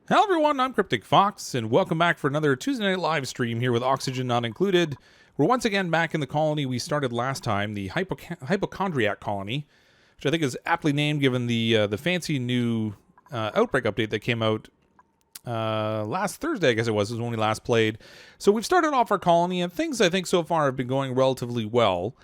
Hello everyone, I'm CrypticFox, and welcome back for another Tuesday night live stream here with Oxygen Not Included. We're once again back in the colony we started last time, the hypochondriac colony, which I think is aptly named given the fancy new Outbreak update that came out last Thursday, I guess it was when we last played. So we've started off our colony, and things I think so far have been going relatively well.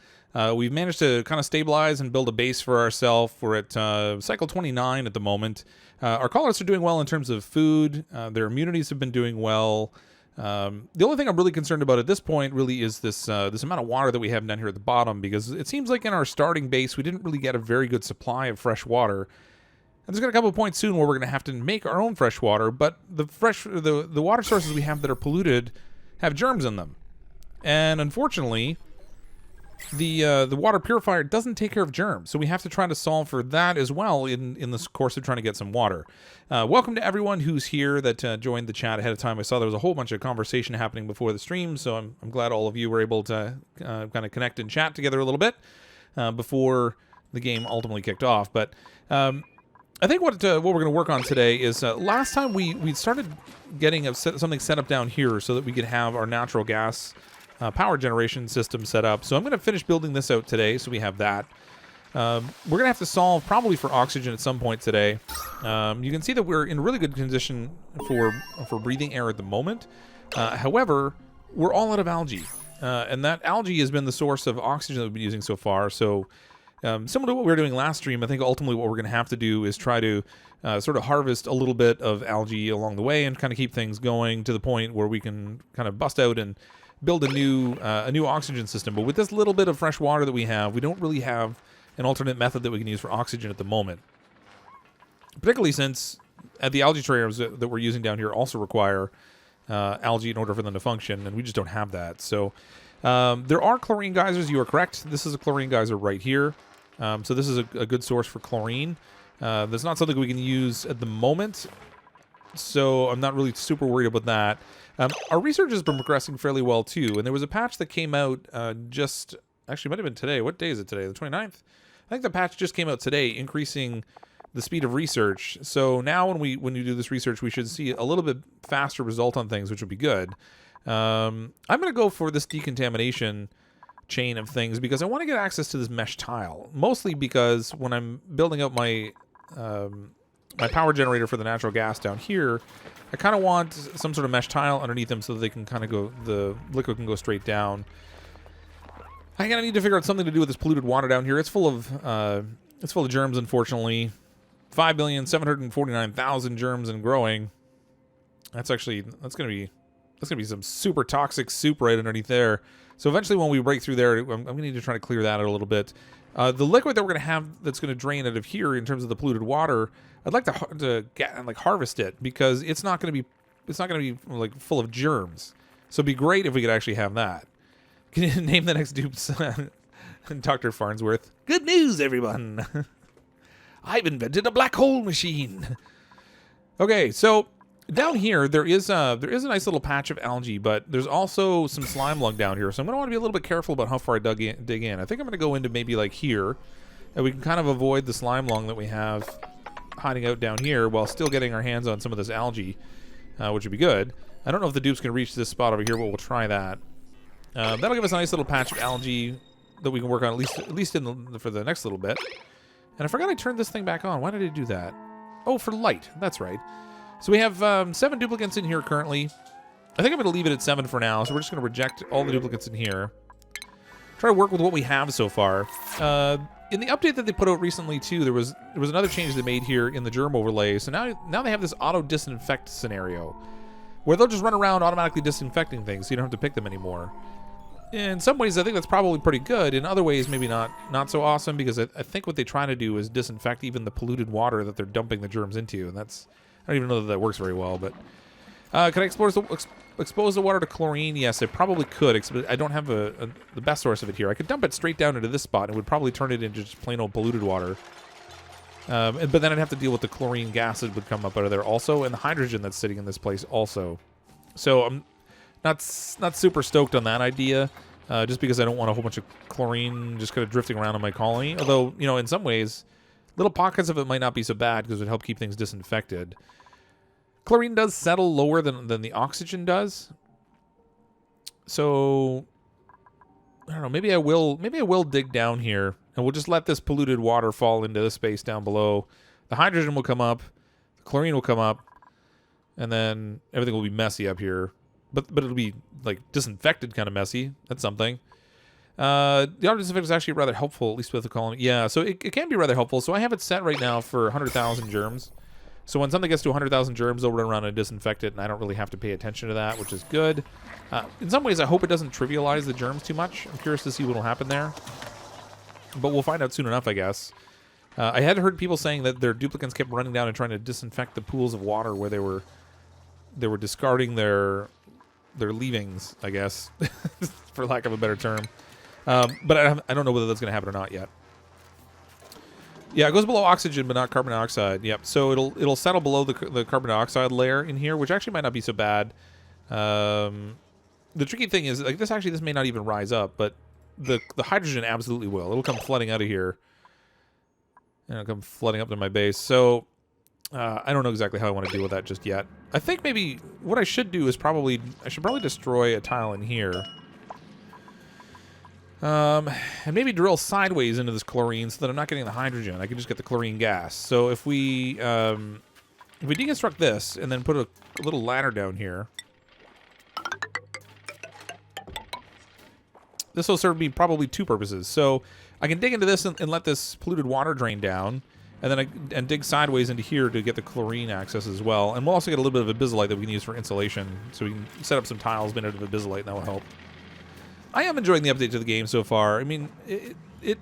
We've managed to kind of stabilize and build a base for ourselves. We're at cycle 29 at the moment. Our colonists are doing well in terms of food. Their immunities have been doing well. The only thing I'm really concerned about at this point really is this amount of water that we have down here at the bottom, because it seems like in our starting base we didn't really get a very good supply of fresh water. And there's going to come a point soon where we're going to have to make our own fresh water, but the water sources we have that are polluted have germs in them. And unfortunately, the water purifier doesn't take care of germs, so we have to try to solve for that as well in this course of trying to get some water. Welcome to everyone who's here that joined the chat ahead of time. I saw there was a whole bunch of conversation happening before the stream, so I'm glad all of you were able to kind of connect and chat together a little bit before the game ultimately kicked off. But I think what we're going to work on today is last time we started getting something set up down here so that we could have our natural gas power generation system set up. So I'm going to finish building this out today, so we have that. We're going to have to solve probably for oxygen at some point today. You can see that we're in really good condition for breathing air at the moment. However, we're all out of algae, and that algae has been the source of oxygen that we've been using so far. So similar to what we were doing last stream, I think ultimately what we're going to have to do is try to sort of harvest a little bit of algae along the way and kind of keep things going to the point where we can kind of bust out and build a new oxygen system. But with this little bit of fresh water that we have, we don't really have an alternate method that we can use for oxygen at the moment. Particularly since the algae trays that we're using down here also require algae in order for them to function, and we just don't have that. So there are chlorine geysers. You are correct. This is a chlorine geyser right here. So this is a good source for chlorine. That's not something we can use at the moment, so I'm not really super worried about that. Our research has been progressing fairly well too, and there was a patch that came out actually might have been today. What day is it today? The 29th? I think the patch just came out today, increasing the speed of research. So now when you do this research, we should see a little bit faster result on things, which would be good. I'm going to go for this decontamination chain of things because I want to get access to this mesh tile, mostly because when I'm building out my my power generator for the natural gas down here, I kind of want some sort of mesh tile underneath them so that they can kind of the liquid can go straight down. I'm gonna need to figure out something to do with this polluted water down here. It's full of germs, unfortunately. 5,749,000 germs and growing. That's gonna be some super toxic soup right underneath there. So eventually, when we break through there, I'm gonna need to try to clear that out a little bit. The liquid that we're gonna have that's gonna drain out of here in terms of the polluted water, I'd like to get and harvest it, because it's not gonna be like full of germs. So it'd be great if we could actually have that. Can you name the next dupes? Dr. Farnsworth. Good news, everyone. I've invented a black hole machine. Okay, so down here there is a nice little patch of algae, but there's also some slime lung down here. So I'm gonna want to be a little bit careful about how far I dig in. I think I'm gonna go into maybe like here, and we can kind of avoid the slime lung that we have hiding out down here while still getting our hands on some of this algae, which would be good. I don't know if the dupe's can reach this spot over here, but we'll try that. That'll give us a nice little patch of algae that we can work on at least for the next little bit. And I forgot I turned this thing back on. Why did I do that? Oh, for light. That's right. So we have 7 duplicates in here currently. I think I'm going to leave it at 7 for now. So we're just going to reject all the duplicates in here. Try to work with what we have so far. In the update that they put out recently too, there was another change they made here in the germ overlay. So now they have this auto disinfect scenario where they'll just run around automatically disinfecting things, so you don't have to pick them anymore. In some ways, I think that's probably pretty good. In other ways, maybe not so awesome, because I think what they try to do is disinfect even the polluted water that they're dumping the germs into, and I don't even know that works very well. But can I expose the water to chlorine? Yes, I probably could. I don't have the best source of it here. I could dump it straight down into this spot, and it would probably turn it into just plain old polluted water. But then I'd have to deal with the chlorine gas that would come up out of there also, and the hydrogen that's sitting in this place also. So I'm not super stoked on that idea, just because I don't want a whole bunch of chlorine just kind of drifting around in my colony. Although, in some ways, little pockets of it might not be so bad because it would help keep things disinfected. Chlorine does settle lower than the oxygen does. So I don't know, maybe I will dig down here and we'll just let this polluted water fall into the space down below. The hydrogen will come up, the chlorine will come up, and then everything will be messy up here. But it'll be like disinfected kind of messy. That's something. The auto disinfectant is actually rather helpful, at least with the colony. Yeah, so it can be rather helpful. So I have it set right now for 100,000 germs. So when something gets to 100,000 germs, they'll run around and disinfect it, and I don't really have to pay attention to that, which is good. In some ways, I hope it doesn't trivialize the germs too much. I'm curious to see what will happen there. But we'll find out soon enough, I guess. I had heard people saying that their duplicants kept running down and trying to disinfect the pools of water where they were discarding their leavings, I guess, for lack of a better term. But I don't know whether that's going to happen or not yet. Yeah, it goes below oxygen, but not carbon dioxide. Yep. So it'll settle below the carbon dioxide layer in here, which actually might not be so bad. The tricky thing is, like, this may not even rise up, but the hydrogen absolutely will. It'll come flooding out of here, and it'll come flooding up to my base. So I don't know exactly how I want to deal with that just yet. I think maybe what I should do is I should probably destroy a tile in here. And maybe drill sideways into this chlorine so that I'm not getting the hydrogen. I can just get the chlorine gas. So if we deconstruct this and then put a little ladder down here, this will serve me probably two purposes. So I can dig into this and let this polluted water drain down, and then dig sideways into here to get the chlorine access as well. And we'll also get a little bit of abyssalite that we can use for insulation. So we can set up some tiles made out of abyssalite, and that will help. I am enjoying the update to the game so far. I mean,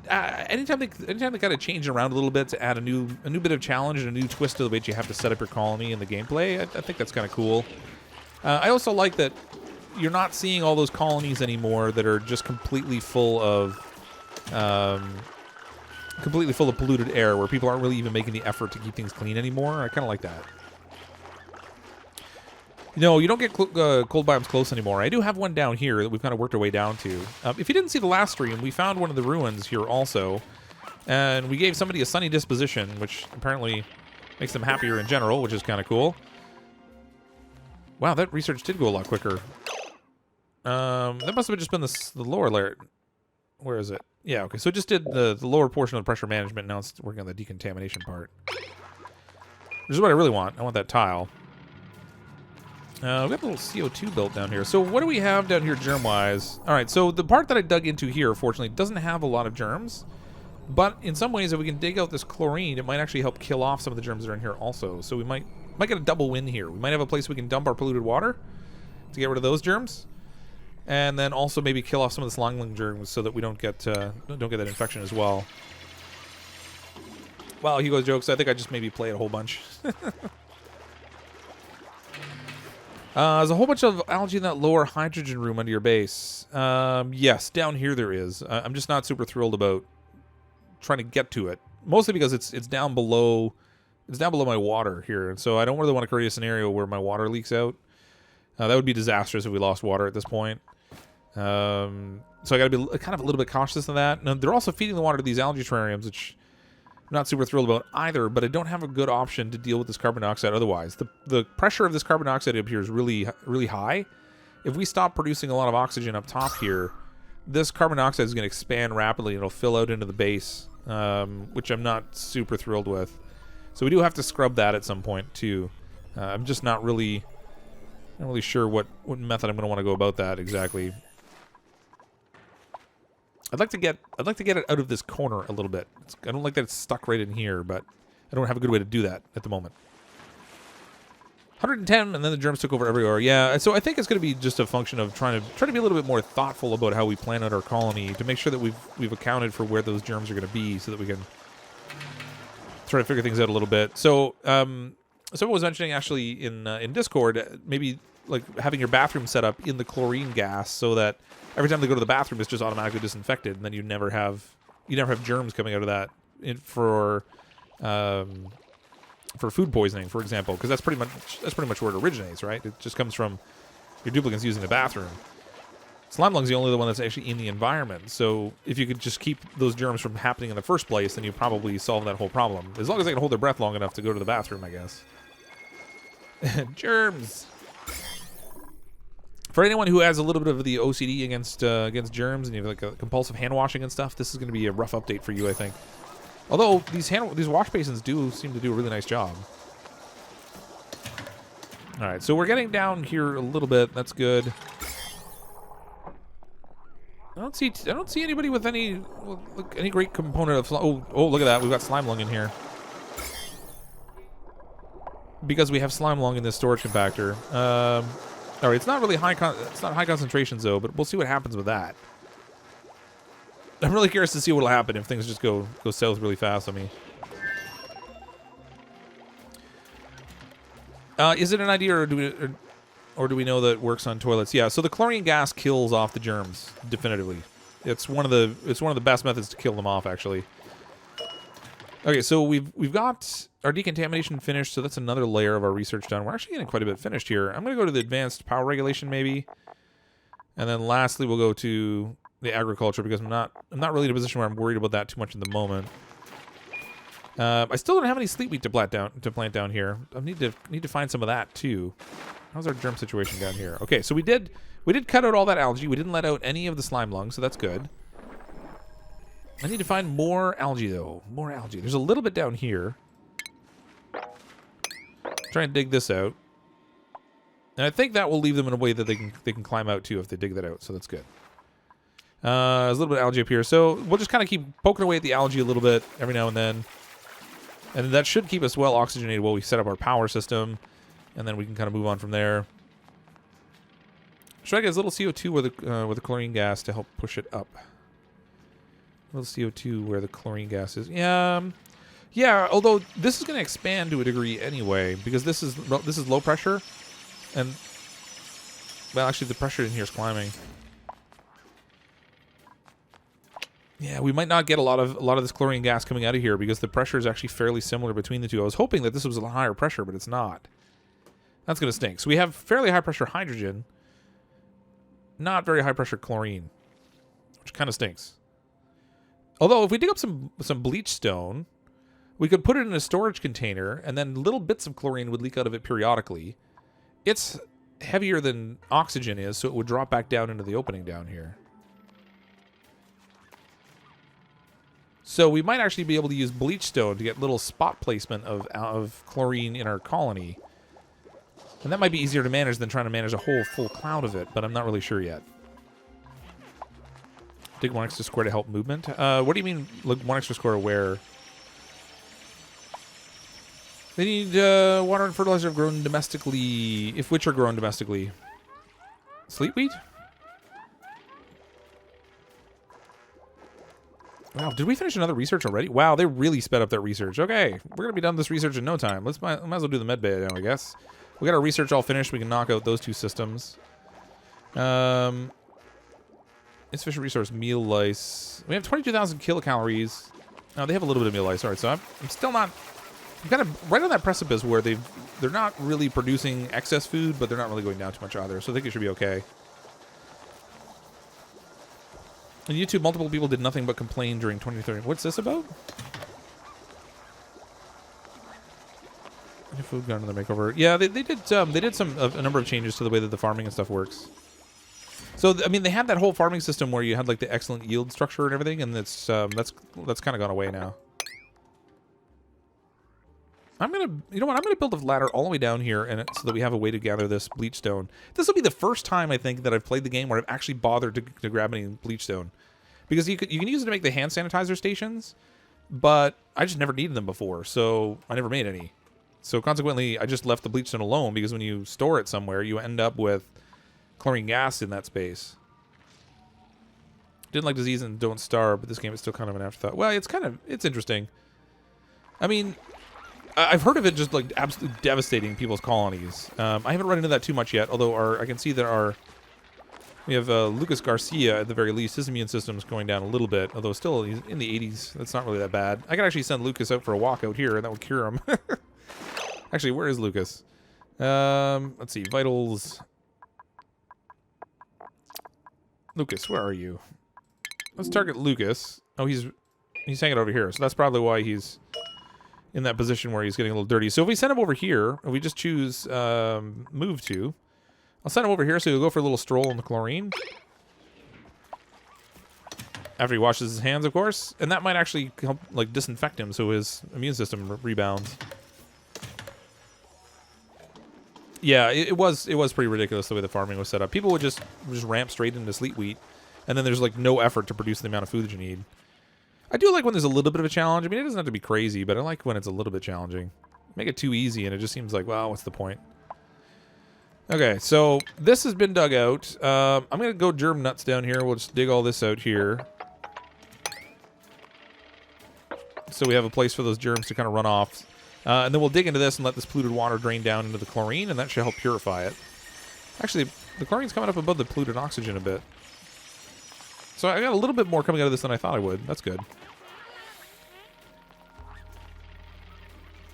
anytime they kind of change it around a little bit to add a new bit of challenge and a new twist to the way that you have to set up your colony and the gameplay, I think that's kind of cool. I also like that you're not seeing all those colonies anymore that are just completely full of polluted air, where people aren't really even making the effort to keep things clean anymore. I kind of like that. No, you don't get cold biomes close anymore. I do have one down here that we've kind of worked our way down to. If you didn't see the last stream, we found one of the ruins here also. And we gave somebody a sunny disposition, which apparently makes them happier in general, which is kind of cool. Wow, that research did go a lot quicker. That must have just been the lower layer. Where is it? Yeah, okay. So it just did the lower portion of the pressure management. Now it's working on the decontamination part. Which is what I really want. I want that tile. We have a little CO2 built down here. So what do we have down here germ-wise? All right, so the part that I dug into here, fortunately, doesn't have a lot of germs. But in some ways, if we can dig out this chlorine, it might actually help kill off some of the germs that are in here also. So we might get a double win here. We might have a place we can dump our polluted water to get rid of those germs. And then also maybe kill off some of the slangling germs so that we don't get that infection as well. Wow, Hugo jokes. I think I just maybe played a whole bunch. There's a whole bunch of algae in that lower hydrogen room under your base. Yes, down here there is. I'm just not super thrilled about trying to get to it. Mostly because it's down below. It's down below my water here, and so I don't really want to create a scenario where my water leaks out. That would be disastrous if we lost water at this point. So I got to be kind of a little bit cautious of that. Now, they're also feeding the water to these algae terrariums, which I'm not super thrilled about either, but I don't have a good option to deal with this carbon dioxide otherwise. The pressure of this carbon dioxide up here is really, really high. If we stop producing a lot of oxygen up top here, this carbon dioxide is going to expand rapidly and it'll fill out into the base, which I'm not super thrilled with. So we do have to scrub that at some point too. I'm just not really sure what method I'm going to want to go about that exactly. I'd like to get it out of this corner a little bit. I don't like that it's stuck right in here, but I don't have a good way to do that at the moment. 110, and then the germs took over everywhere. Yeah, so I think it's going to be just a function of trying to be a little bit more thoughtful about how we plan out our colony to make sure that we've accounted for where those germs are going to be, so that we can try to figure things out a little bit. So, someone was mentioning actually in Discord, maybe like having your bathroom set up in the chlorine gas, so that every time they go to the bathroom, it's just automatically disinfected, and then you never have germs coming out of that for food poisoning, for example, because that's pretty much where it originates, right? It just comes from your duplicants using the bathroom. Slime lung's the only one that's actually in the environment, so if you could just keep those germs from happening in the first place, then you probably solve that whole problem. As long as they can hold their breath long enough to go to the bathroom, I guess. Germs. For anyone who has a little bit of the OCD against germs and you have like a compulsive hand washing and stuff, this is going to be a rough update for you, I think. Although these wash basins do seem to do a really nice job. All right, so we're getting down here a little bit. That's good. I don't see anybody with any great component of oh look at that, we've got slime lung in here because we have slime lung in this storage compactor. All right, it's not really it's not high concentrations though, but we'll see what happens with that. I'm really curious to see what'll happen if things just go south really fast on me. Is it an idea, or do we know that it works on toilets? Yeah. So the chlorine gas kills off the germs definitively. It's one of the best methods to kill them off, actually. Okay, so we've got our decontamination finished, so that's another layer of our research done. We're actually getting quite a bit finished here. I'm going to go to the advanced power regulation maybe, and then lastly we'll go to the agriculture because I'm not really in a position where I'm worried about that too much at the moment. I still don't have any sleet wheat to plant down here. I need to find some of that too. How's our germ situation down here? Okay, so we did cut out all that algae. We didn't let out any of the slime lung, so that's good. I need to find more algae though. More algae. There's a little bit down here. Try and dig this out. And I think that will leave them in a way that they can climb out too if they dig that out, so that's good. There's a little bit of algae up here, so we'll just kind of keep poking away at the algae a little bit every now and then. And that should keep us well oxygenated while we set up our power system, and then we can kind of move on from there. Should I get a little CO2 with the chlorine gas to help push it up? A little CO2 where the chlorine gas is. Yeah, although this is going to expand to a degree anyway, because this is low pressure, and well, actually the pressure in here is climbing. Yeah, we might not get a lot of this chlorine gas coming out of here because the pressure is actually fairly similar between the two. I was hoping that this was a higher pressure, but it's not. That's going to stink. So we have fairly high pressure hydrogen, not very high pressure chlorine, which kind of stinks. Although if we dig up some bleach stone, we could put it in a storage container, and then little bits of chlorine would leak out of it periodically. It's heavier than oxygen is, so it would drop back down into the opening down here. So we might actually be able to use bleach stone to get little spot placement of chlorine in our colony. And that might be easier to manage than trying to manage a whole full cloud of it, but I'm not really sure yet. Dig 1 extra square to help movement. What do you mean, like 1 extra square where? They need water and fertilizer grown domestically, if which are grown domestically. Sleet wheat? Wow, did we finish another research already? Wow, they really sped up that research. Okay, we're gonna be done with this research in no time. Might as well do the med bay now, I guess. We got our research all finished. We can knock out those two systems. Insufficient resource meal lice. We have 22,000 kilocalories. No, they have a little bit of meal lice. All right, so I'm still not. I'm kind of right on that precipice where they're not really producing excess food, but they're not really going down too much either. So I think it should be okay. On YouTube, multiple people did nothing but complain during 2030. What's this about? Any food got another makeover? Yeah, they did a number of changes to the way that the farming and stuff works. So I mean, they had that whole farming system where you had like the excellent yield structure and everything, and that's kind of gone away now. You know what? I'm gonna build a ladder all the way down here, and so that we have a way to gather this bleach stone. This will be the first time I think that I've played the game where I've actually bothered to grab any bleach stone, because you can use it to make the hand sanitizer stations, but I just never needed them before, so I never made any. So consequently, I just left the bleach stone alone, because when you store it somewhere, you end up with chlorine gas in that space. Didn't like disease and don't starve, but this game is still kind of an afterthought. Well, it's interesting. I mean, I've heard of it just like absolutely devastating people's colonies. I haven't run into that too much yet, although I can see that we have Lucas Garcia at the very least. His immune system's going down a little bit, although still he's in the 80s. That's not really that bad. I could actually send Lucas out for a walk out here, and that would cure him. Actually, where is Lucas? Let's see, vitals. Lucas, where are you? Let's target Lucas. Oh, he's hanging over here, so that's probably why he's in that position where he's getting a little dirty. So if we send him over here, and we just choose move to, I'll send him over here so he'll go for a little stroll in the chlorine. After he washes his hands, of course. And that might actually help, like, disinfect him so his immune system rebounds. Yeah, it was pretty ridiculous the way the farming was set up. People would just ramp straight into sleet wheat, and then there's, like, no effort to produce the amount of food that you need. I do like when there's a little bit of a challenge. I mean, it doesn't have to be crazy, but I like when it's a little bit challenging. Make it too easy, and it just seems like, well, what's the point? Okay, so this has been dug out. I'm going to go germ nuts down here. We'll just dig all this out here. So we have a place for those germs to kind of run off. And then we'll dig into this and let this polluted water drain down into the chlorine, and that should help purify it. Actually, the chlorine's coming up above the polluted oxygen a bit. So I got a little bit more coming out of this than I thought I would. That's good.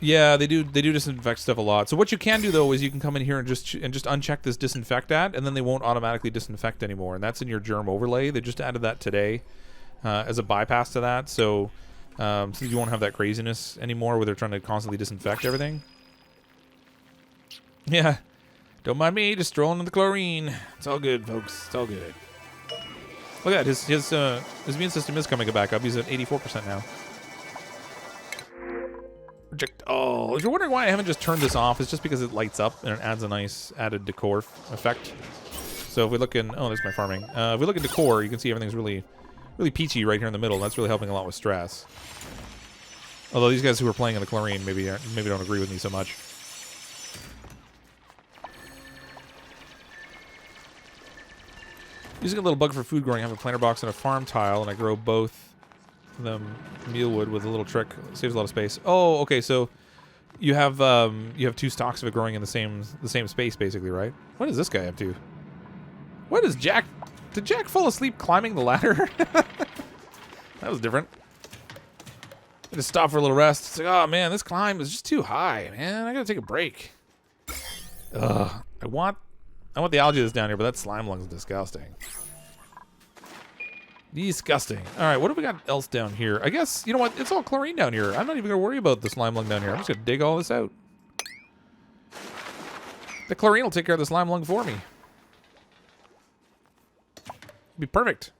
Yeah, they do disinfect stuff a lot. So what you can do, though, is you can come in here and just uncheck this disinfect at, and then they won't automatically disinfect anymore. And that's in your germ overlay. They just added that today as a bypass to that. So you won't have that craziness anymore where they're trying to constantly disinfect everything. Yeah. Don't mind me, just strolling in the chlorine. It's all good, folks. It's all good. Look at that. His immune system is coming back up. He's at 84% now. Reject all. If you're wondering why I haven't just turned this off, it's just because it lights up and it adds a nice added decor effect. So if we look in... Oh, there's my farming. If we look at decor, you can see everything's really peachy right here in the middle. That's really helping a lot with stress. Although these guys who are playing in the chlorine maybe don't agree with me so much. Using a little bug for food growing, I have a planter box and a farm tile, and I grow both of them mealwood with a little trick. Saves a lot of space. Oh, okay, so you have two stalks of it growing in the same space, basically, right? What is this guy up to? What is Jack? Did Jack fall asleep climbing the ladder? That was different. I just stopped for a little rest. It's like, oh man, this climb is just too high, man. I gotta take a break. Ugh. I want the algae that's down here, but that slime lung is disgusting. Disgusting. All right, what do we got else down here? I guess, you know what? It's all chlorine down here. I'm not even gonna worry about the slime lung down here. I'm just gonna dig all this out. The chlorine will take care of the slime lung for me. Be perfect.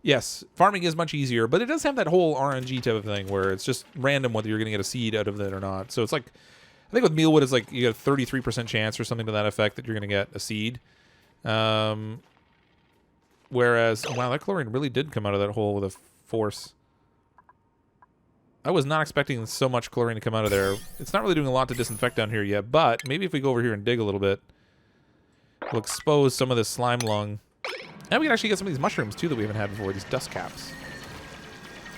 Yes, farming is much easier, but it does have that whole RNG type of thing where it's just random whether you're going to get a seed out of it or not. So it's like, I think with mealwood, it's like you got a 33% chance or something to that effect that you're going to get a seed. Whereas, oh, wow, that chlorine really did come out of that hole with a force. I was not expecting so much chlorine to come out of there. It's not really doing a lot to disinfect down here yet, but maybe if we go over here and dig a little bit, we'll expose some of this slime lung. And we can actually get some of these mushrooms, too, that we haven't had before, these dust caps.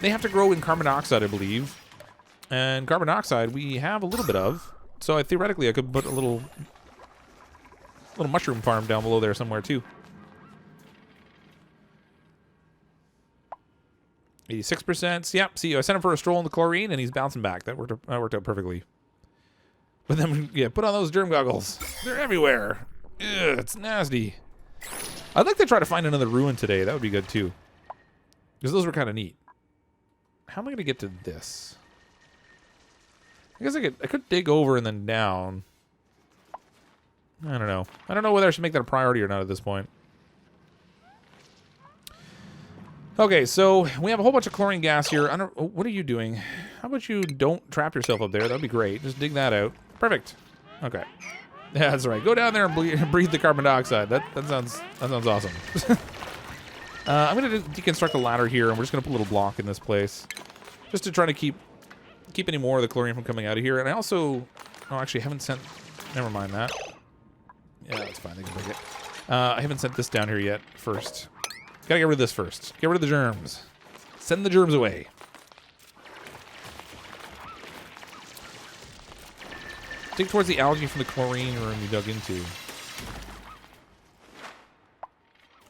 They have to grow in carbon dioxide, I believe. And carbon dioxide we have a little bit of. So theoretically, I could put a little mushroom farm down below there somewhere, too. 86%. Yep, see, I sent him for a stroll in the chlorine, and he's bouncing back. That worked out perfectly. But then, yeah, put on those germ goggles. They're everywhere. Ugh, it's nasty. I'd like to try to find another ruin today. That would be good, too. Because those were kind of neat. How am I going to get to this? I guess I could dig over and then down. I don't know. I don't know whether I should make that a priority or not at this point. Okay, so we have a whole bunch of chlorine gas here. What are you doing? How about you don't trap yourself up there? That'd be great. Just dig that out. Perfect. Okay. Yeah, that's right. Go down there and breathe the carbon dioxide. That sounds awesome. I'm going to deconstruct a ladder here, and we're just going to put a little block in this place. Just to try to keep any more of the chlorine from coming out of here. And I also... Oh, actually, I haven't sent... Never mind that. Yeah, that's fine. They can take it. I haven't sent this down here yet first. Gotta get rid of this first. Get rid of the germs. Send the germs away. Dig towards the algae from the chlorine room you dug into.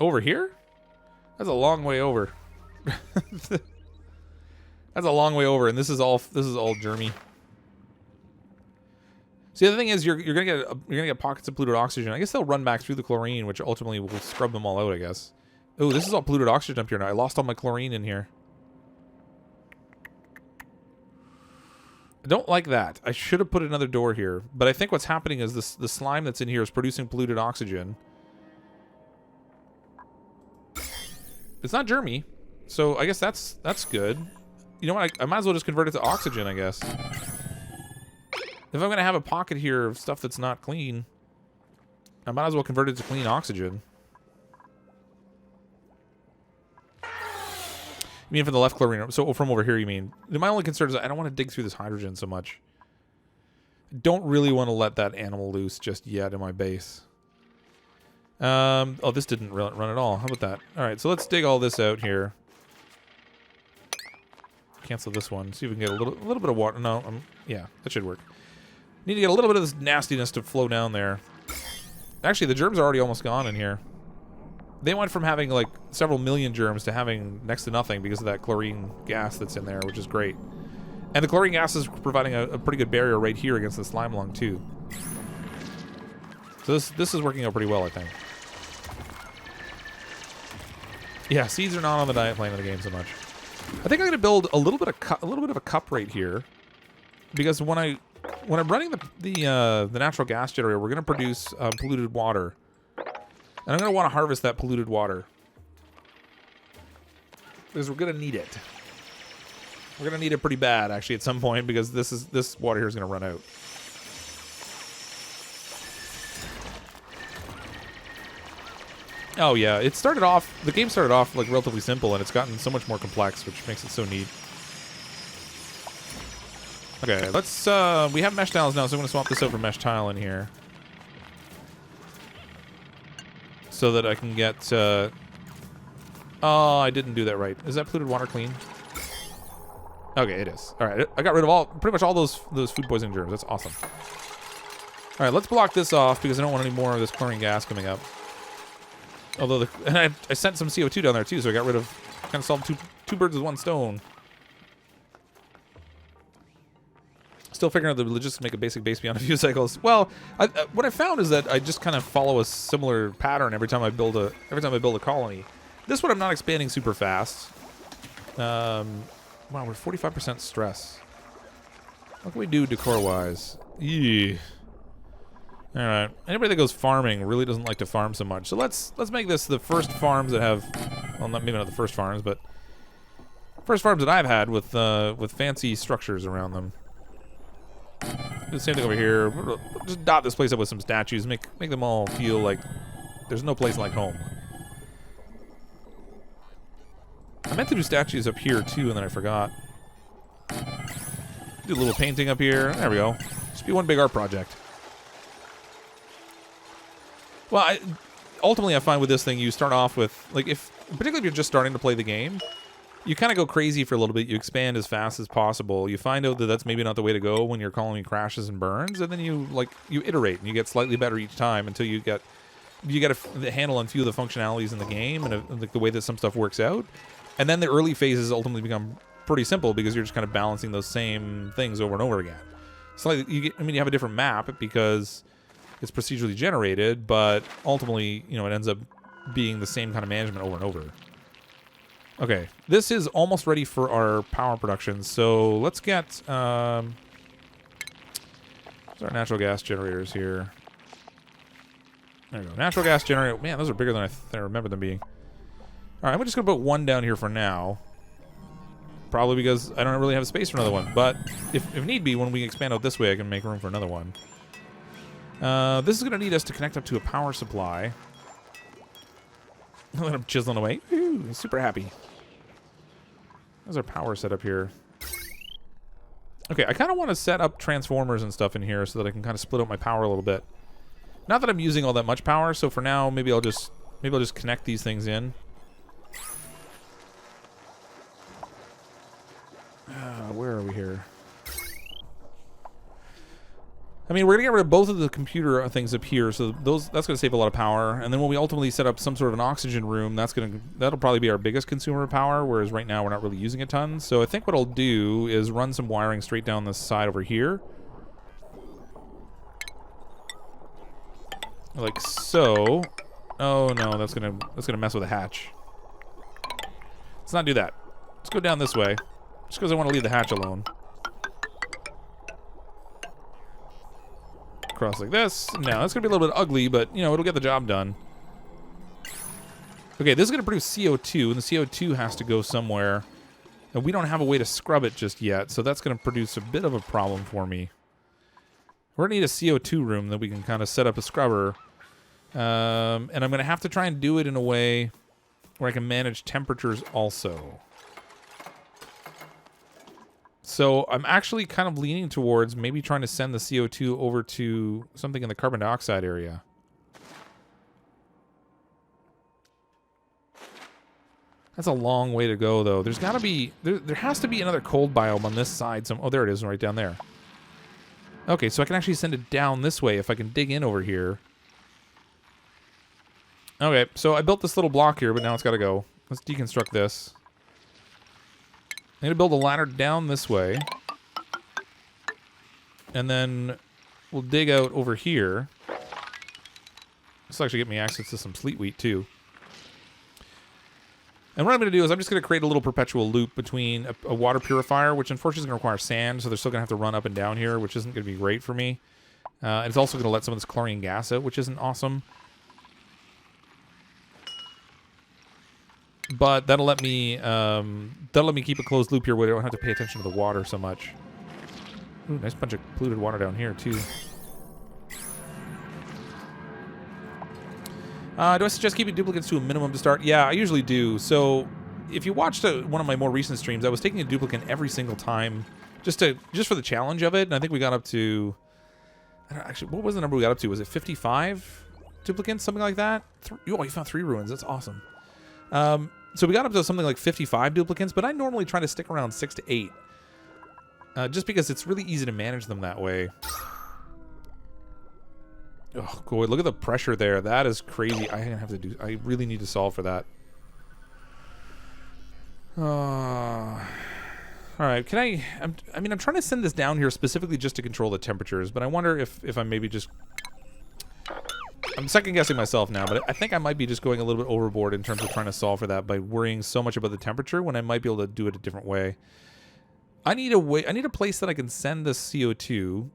Over here? That's a long way over. That's a long way over, and this is all germy. See, the other thing is you're gonna get pockets of polluted oxygen. I guess they'll run back through the chlorine, which ultimately will scrub them all out, I guess. Oh, this is all polluted oxygen up here now. I lost all my chlorine in here. don't like that. I should have put another door here. But I think what's happening is the slime that's in here is producing polluted oxygen. It's not germy. So I guess that's good. You know what? I might as well just convert it to oxygen, I guess. If I'm going to have a pocket here of stuff that's not clean, I might as well convert it to clean oxygen. You mean from the left chlorine? So from over here, you mean? My only concern is I don't want to dig through this hydrogen so much. I don't really want to let that animal loose just yet in my base. Oh, this didn't run at all. How about that? All right, so let's dig all this out here. Cancel this one. See if we can get a little bit of water. No, yeah, that should work. Need to get a little bit of this nastiness to flow down there. Actually, the germs are already almost gone in here. They went from having like several million germs to having next to nothing because of that chlorine gas that's in there, which is great. And the chlorine gas is providing a pretty good barrier right here against the slime lung too. So this is working out pretty well, I think. Yeah, seeds are not on the diet plan of the game so much. I think I'm going to build a little bit of a cup right here, because when I'm running the natural gas generator, we're going to produce polluted water. And I'm going to want to harvest that polluted water, because we're going to need it. We're going to need it pretty bad, actually, at some point, because this water here is going to run out. Oh yeah, the game started off like relatively simple, and it's gotten so much more complex, which makes it so neat. Okay, let's, we have mesh tiles now, so I'm going to swap this over mesh tile in here. So that I can get, oh, I didn't do that right. Is that polluted water clean? Okay, it is. All right, I got rid of pretty much all those food poisoning germs. That's awesome. All right, let's block this off because I don't want any more of this chlorine gas coming up. Although, and I sent some CO2 down there too, so I got rid of, kind of solved two birds with one stone. Still figuring out the logistics to make a basic base beyond a few cycles. Well, what I found is that I just kind of follow a similar pattern every time I build a colony. This one I'm not expanding super fast. Wow, we're 45% stress. What can we do decor-wise? Yeah. All right. Anybody that goes farming really doesn't like to farm so much. So let's make this the first farms that have, well, maybe not the first farms, but first farms that I've had with fancy structures around them. Do the same thing over here. Just dot this place up with some statues. Make them all feel like there's no place like home. I meant to do statues up here too, and then I forgot. Do a little painting up here. There we go. Just be one big art project. Well, ultimately I find with this thing, you start off with, like, particularly if you're just starting to play the game, you kind of go crazy for a little bit. You expand as fast as possible. You find out that that's maybe not the way to go when your colony crashes and burns, and then you iterate and you get slightly better each time until you get a handle on a few of the functionalities in the game and the way that some stuff works out. And then the early phases ultimately become pretty simple because you're just kind of balancing those same things over and over again. So like you have a different map because it's procedurally generated, but ultimately, it ends up being the same kind of management over and over. Okay, this is almost ready for our power production, so let's get, what's our natural gas generators here? There we go, natural gas generator. Man, those are bigger than I remember them being. All right, I'm just going to put one down here for now. Probably because I don't really have space for another one, but if need be, when we expand out this way, I can make room for another one. This is going to need us to connect up to a power supply. Let him chiseling away. Ooh, super happy. There's our power setup here. Okay, I kind of want to set up transformers and stuff in here so that I can kind of split out my power a little bit. Not that I'm using all that much power, so for now, maybe I'll just connect these things in. Where are we here? I mean, we're going to get rid of both of the computer things up here, so that's going to save a lot of power. And then when we ultimately set up some sort of an oxygen room, that'll probably be our biggest consumer of power, whereas right now we're not really using a ton. So I think what I'll do is run some wiring straight down this side over here. Like so. Oh no, that's gonna mess with the hatch. Let's not do that. Let's go down this way. Just because I want to leave the hatch alone. across like this. Now, that's going to be a little bit ugly, but, you know, it'll get the job done. Okay, this is going to produce CO2, and the CO2 has to go somewhere. And we don't have a way to scrub it just yet, so that's going to produce a bit of a problem for me. We're going to need a CO2 room that we can kind of set up a scrubber. And I'm going to have to try and do it in a way where I can manage temperatures also. So I'm actually kind of leaning towards maybe trying to send the CO2 over to something in the carbon dioxide area. That's a long way to go, though. There's got to be... There has to be another cold biome on this side. Oh, there it is, right down there. Okay, so I can actually send it down this way if I can dig in over here. Okay, so I built this little block here, but now it's got to go. Let's deconstruct this. I'm going to build a ladder down this way. And then we'll dig out over here. This will actually get me access to some sleet wheat, too. And what I'm going to do is I'm just going to create a little perpetual loop between a water purifier, which unfortunately is going to require sand, so they're still going to have to run up and down here, which isn't going to be great for me. And it's also going to let some of this chlorine gas out, which isn't awesome. But that'll let me keep a closed loop here where I don't have to pay attention to the water so much. Ooh, nice bunch of polluted water down here, too. Do I suggest keeping duplicates to a minimum to start? Yeah, I usually do. So, if you watched one of my more recent streams, I was taking a duplicate every single time, just for the challenge of it. And I think we got up to, actually, what was the number we got up to? Was it 55 duplicates, something like that? Oh, you found 3 ruins. That's awesome. So we got up to something like 55 duplicates, but I normally try to stick around 6 to 8, just because it's really easy to manage them that way. Oh, cool. Look at the pressure there. That is crazy. I really need to solve for that. All right. I'm trying to send this down here specifically just to control the temperatures, but I wonder if I'm maybe just... I'm second guessing myself now, but I think I might be just going a little bit overboard in terms of trying to solve for that by worrying so much about the temperature when I might be able to do it a different way. I need a place that I can send the CO2...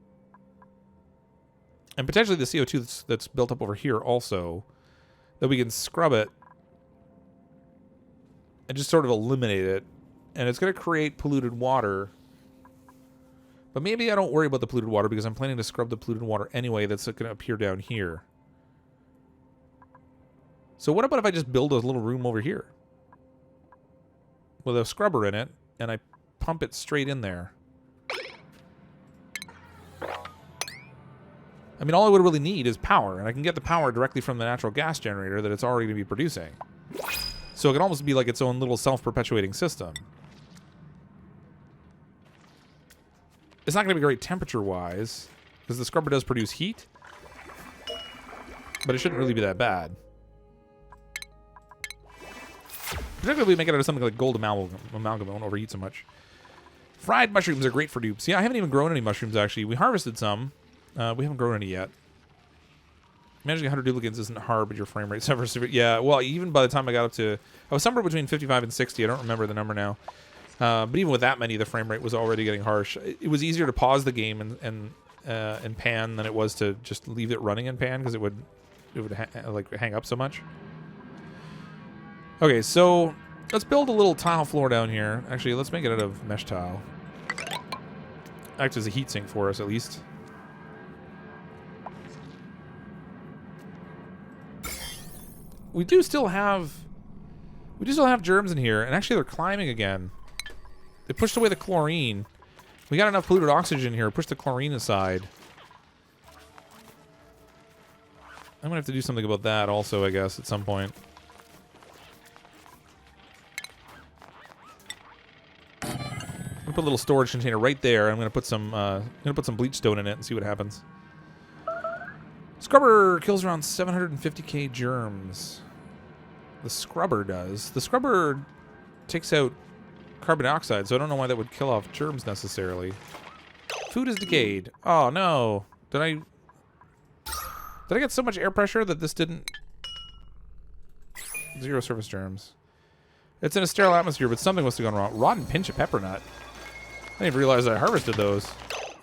and potentially the CO2 that's built up over here also, that we can scrub it and just sort of eliminate it. And it's going to create polluted water. But maybe I don't worry about the polluted water because I'm planning to scrub the polluted water anyway that's going to appear down here. So what about if I just build a little room over here with a scrubber in it and I pump it straight in there? I mean, all I would really need is power, and I can get the power directly from the natural gas generator that it's already going to be producing. So it can almost be like its own little self-perpetuating system. It's not going to be great temperature-wise, because the scrubber does produce heat, but it shouldn't really be that bad. Particularly if we make it out of something like gold amalgam, it won't overheat so much. Fried mushrooms are great for dupes. Yeah, I haven't even grown any mushrooms, actually. We harvested some. We haven't grown any yet. Managing 100 duplicates isn't hard, but your frame rate suffers. Yeah, well, even by the time I got up to... I was somewhere between 55 and 60. I don't remember the number now. But even with that many, the frame rate was already getting harsh. It was easier to pause the game in pan than it was to just leave it running in pan, because it would hang up so much. Okay, so let's build a little tile floor down here. Actually, let's make it out of mesh tile. Act as a heat sink for us, at least. We do still have germs in here, and actually they're climbing again. They pushed away the chlorine. We got enough polluted oxygen here. Push the chlorine aside. I'm gonna have to do something about that also, I guess, at some point. I'm gonna put a little storage container right there. I'm gonna put some bleach stone in it and see what happens. Scrubber kills around 750k germs. The scrubber does. The scrubber takes out carbon dioxide, so I don't know why that would kill off germs necessarily. Food is decayed. Oh no. Did I get so much air pressure that this didn't... 0 surface germs. It's in a sterile atmosphere, but something must have gone wrong. Rotten pinch of pepper nut. I didn't even realize I harvested those.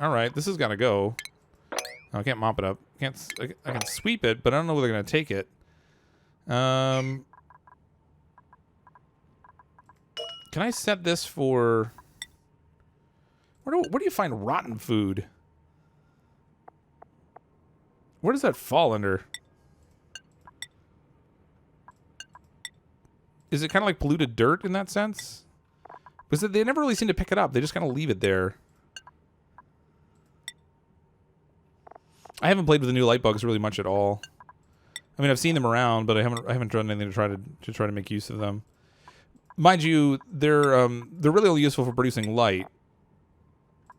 Alright, this is gonna go. No, I can't mop it up. I can sweep it, but I don't know whether they're going to take it. Can I set this for... Where do you find rotten food? Where does that fall under? Is it kind of like polluted dirt in that sense? Because they never really seem to pick it up. They just kind of leave it there. I haven't played with the new light bugs really much at all. I mean, I've seen them around, but I haven't done anything to try to make use of them. Mind you, they're really only useful for producing light.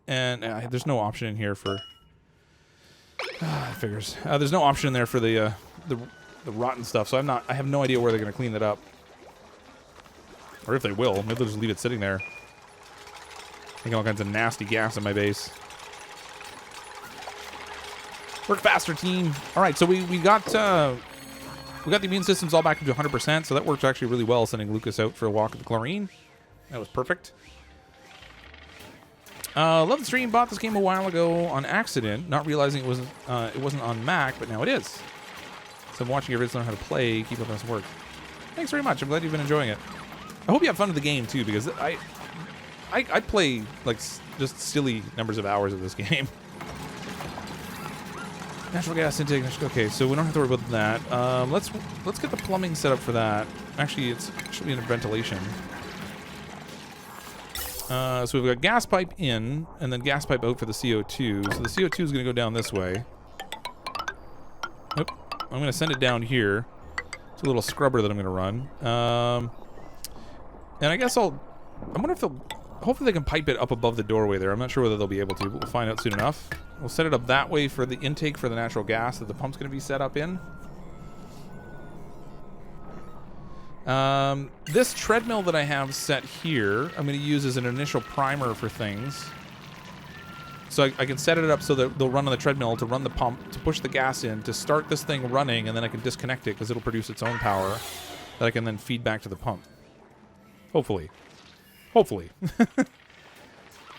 And there's no option in here for... figures. There's no option in there for the rotten stuff, so I have no idea where they're going to clean that up. Or if they will. Maybe they'll just leave it sitting there. Making all kinds of nasty gas in my base. Work faster, team. Alright, so we got the immune systems all back up to 100%, so that worked actually really well, sending Lucas out for a walk with the chlorine. That was perfect. Livestream bought this game a while ago on accident, not realizing it wasn't on Mac, but now it is. So I'm watching your vids learn how to play, keep up this work. Thanks very much. I'm glad you've been enjoying it. I hope you have fun with the game too, because I play like just silly numbers of hours of this game. Natural gas intake. Okay, so we don't have to worry about that. Let's get the plumbing set up for that. Actually, it should be in ventilation. So we've got gas pipe in, and then gas pipe out for the CO2. So the CO2 is going to go down this way. Nope. I'm going to send it down here. It's a little scrubber that I'm going to run. And I guess I wonder if hopefully they can pipe it up above the doorway there. I'm not sure whether they'll be able to, but we'll find out soon enough. We'll set it up that way for the intake for the natural gas that the pump's going to be set up in. This treadmill that I have set here, I'm going to use as an initial primer for things. So I can set it up so that they'll run on the treadmill to run the pump, to push the gas in, to start this thing running, and then I can disconnect it because it'll produce its own power that I can then feed back to the pump. Hopefully. Hopefully.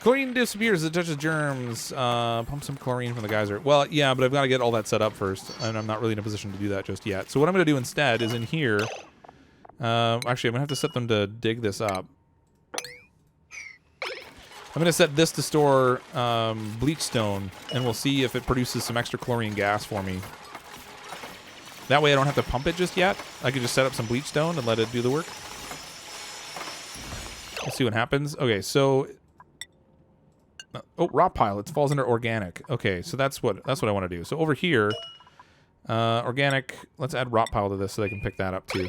Chlorine disappears as it touches germs. Pump some chlorine from the geyser. Well, yeah, but I've got to get all that set up first, and I'm not really in a position to do that just yet. So what I'm going to do instead is in here... actually, I'm going to have to set them to dig this up. I'm going to set this to store bleach stone, and we'll see if it produces some extra chlorine gas for me. That way I don't have to pump it just yet. I can just set up some bleach stone and let it do the work. Let's see what happens. Okay, so... Oh, rot pile. It falls under organic. Okay, so that's what I want to do. So over here, organic... Let's add rot pile to this so they can pick that up too.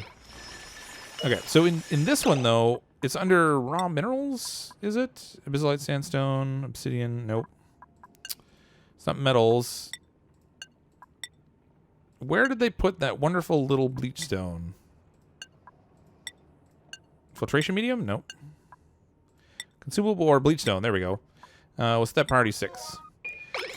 Okay, so in this one, though, it's under raw minerals, is it? Abyssite sandstone, obsidian, nope. It's not metals. Where did they put that wonderful little bleach stone? Filtration medium? Nope. Consumable or bleach stone, there we go. What's that, priority 6?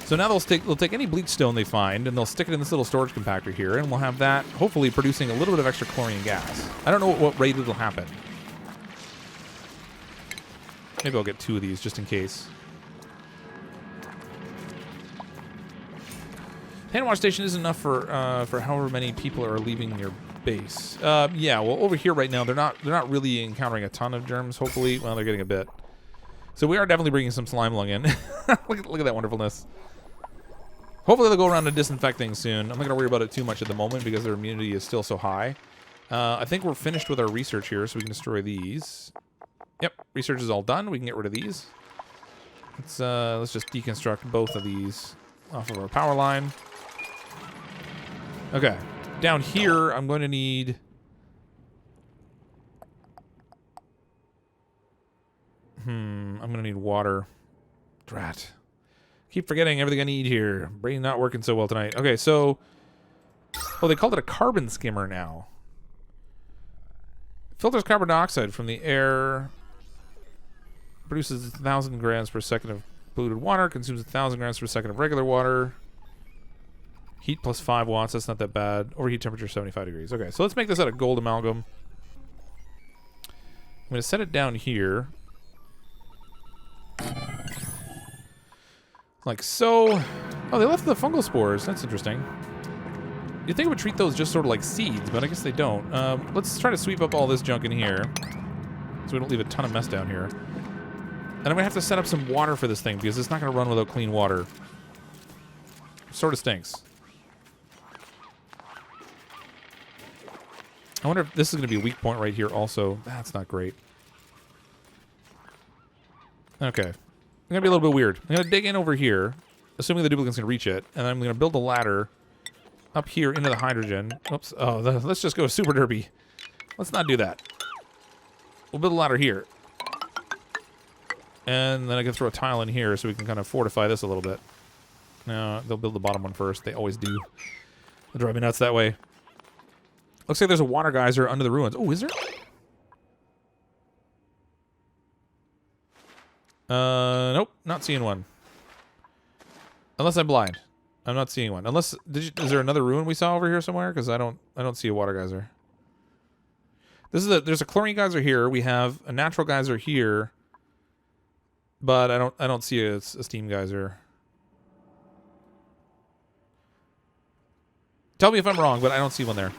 So now they'll take any bleach stone they find, and they'll stick it in this little storage compactor here, and we'll have that hopefully producing a little bit of extra chlorine gas. I don't know what rate it'll happen. Maybe I'll get 2 of these just in case. Hand wash station isn't enough for however many people are leaving your base. Yeah, well over here right now they're not really encountering a ton of germs. Hopefully, well they're getting a bit. So we are definitely bringing some slime lung in. look at that wonderfulness. Hopefully they'll go around and disinfect things soon. I'm not going to worry about it too much at the moment because their immunity is still so high. I think we're finished with our research here, so we can destroy these. Yep, research is all done. We can get rid of these. Let's just deconstruct both of these off of our power line. Okay, down here I'm going to need... I'm going to need water. Drat. Keep forgetting everything I need here. Brain not working so well tonight. Okay, so... Oh, they called it a carbon skimmer now. Filters carbon dioxide from the air. Produces 1,000 grams per second of polluted water. Consumes 1,000 grams per second of regular water. Heat plus 5 watts. That's not that bad. Overheat temperature 75 degrees. Okay, so let's make this out of gold amalgam. I'm going to set it down here. Like so. Oh, they left the fungal spores. That's interesting. You'd think it would treat those just sort of like seeds, but I guess they don't. Let's try to sweep up all this junk in here so we don't leave a ton of mess down here. And I'm going to have to set up some water for this thing because it's not going to run without clean water. Sort of stinks. I wonder if this is going to be a weak point right here also. That's not great. Okay. I'm going to be a little bit weird. I'm going to dig in over here, assuming the duplicant's going to reach it, and I'm going to build a ladder up here into the hydrogen. Oops. Oh, let's just go super derpy. Let's not do that. We'll build a ladder here. And then I can throw a tile in here so we can kind of fortify this a little bit. No, they'll build the bottom one first. They always do. They'll drive me nuts that way. Looks like there's a water geyser under the ruins. Oh, is there? Nope, not seeing one. Unless I'm blind. I'm not seeing one. Unless is there another ruin we saw over here somewhere? Because I don't see a water geyser. There's a chlorine geyser here. We have a natural geyser here. But I don't see a steam geyser. Tell me if I'm wrong, but I don't see one there.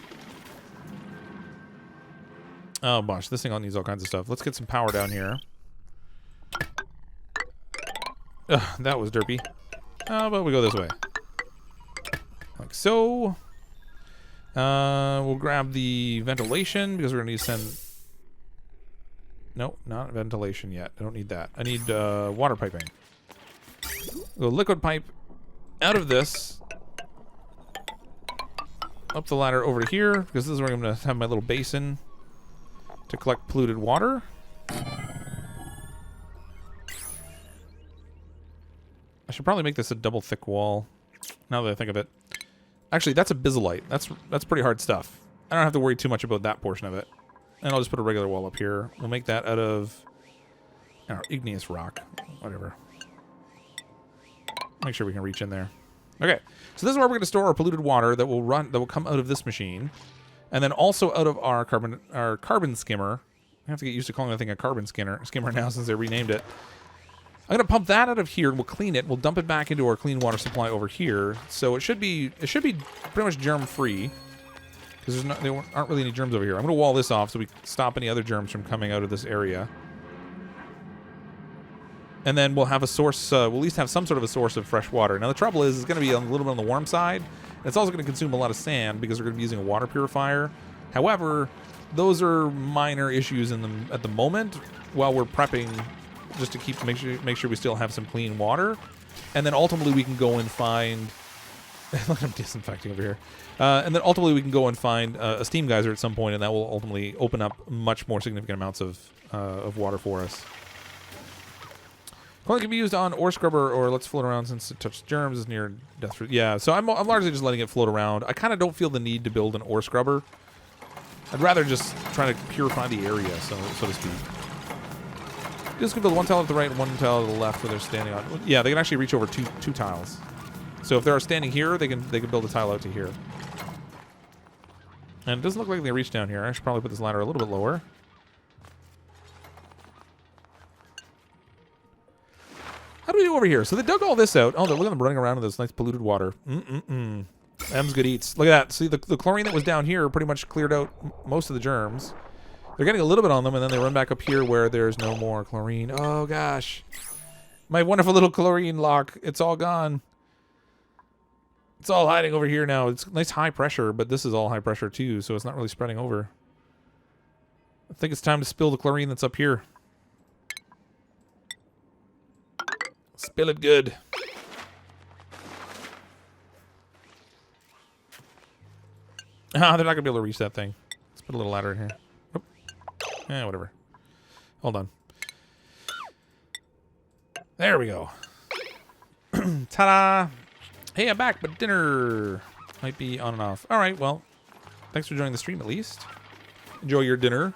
Oh gosh, this thing all needs all kinds of stuff. Let's get some power down here. Ugh, that was derpy. How about we go this way? Like so. We'll grab the ventilation because we're going to need to send... Nope, not ventilation yet. I don't need that. I need water piping. The liquid pipe out of this. Up the ladder over to here because this is where I'm going to have my little basin to collect polluted water. I should probably make this a double thick wall. Now that I think of it. Actually, that's a bisolite. That's pretty hard stuff. I don't have to worry too much about that portion of it. And I'll just put a regular wall up here. We'll make that out of, I don't know, igneous rock. Whatever. Make sure we can reach in there. Okay, so this is where we're going to store our polluted water that will come out of this machine, and then also out of our carbon skimmer. I have to get used to calling that thing a carbon skimmer now since they renamed it. I'm going to pump that out of here. We'll clean it. We'll dump it back into our clean water supply over here. So it should be pretty much germ free because there aren't really any germs over here. I'm going to wall this off so we stop any other germs from coming out of this area. And then we'll have a source, we'll at least have some sort of a source of fresh water. Now the trouble is, it's going to be a little bit on the warm side. And it's also going to consume a lot of sand because we're going to be using a water purifier. However, those are minor issues at the moment while we're prepping, just to make sure we still have some clean water. And then ultimately we can go and find... Look, I'm disinfecting over here. And then ultimately we can go and find a steam geyser at some point, and that will ultimately open up much more significant amounts of water for us. Chlorine can be used on ore scrubber or let's float around since it touches germs is near death. Yeah, so I'm largely just letting it float around. I kind of don't feel the need to build an ore scrubber. I'd rather just try to purify the area, so to speak. Just gonna build one tile to the right and one tile to the left where they're standing on. Yeah, they can actually reach over two tiles. So if they're standing here, they can build a tile out to here. And it doesn't look like they reach down here. I should probably put this ladder a little bit lower. How do we do over here? So they dug all this out. Oh, look at them running around in this nice polluted water. Them's good eats. Look at that. See, the chlorine that was down here pretty much cleared out most of the germs. They're getting a little bit on them, and then they run back up here where there's no more chlorine. Oh, gosh. My wonderful little chlorine lock. It's all gone. It's all hiding over here now. It's nice high pressure, but this is all high pressure too, so it's not really spreading over. I think it's time to spill the chlorine that's up here. Spill it good. Ah, they're not gonna be able to reach that thing. Let's put a little ladder in here. Oop. Eh, whatever. Hold on. There we go. Ta-da! Hey, I'm back, but dinner might be on and off. All right, well, thanks for joining the stream at least. Enjoy your dinner.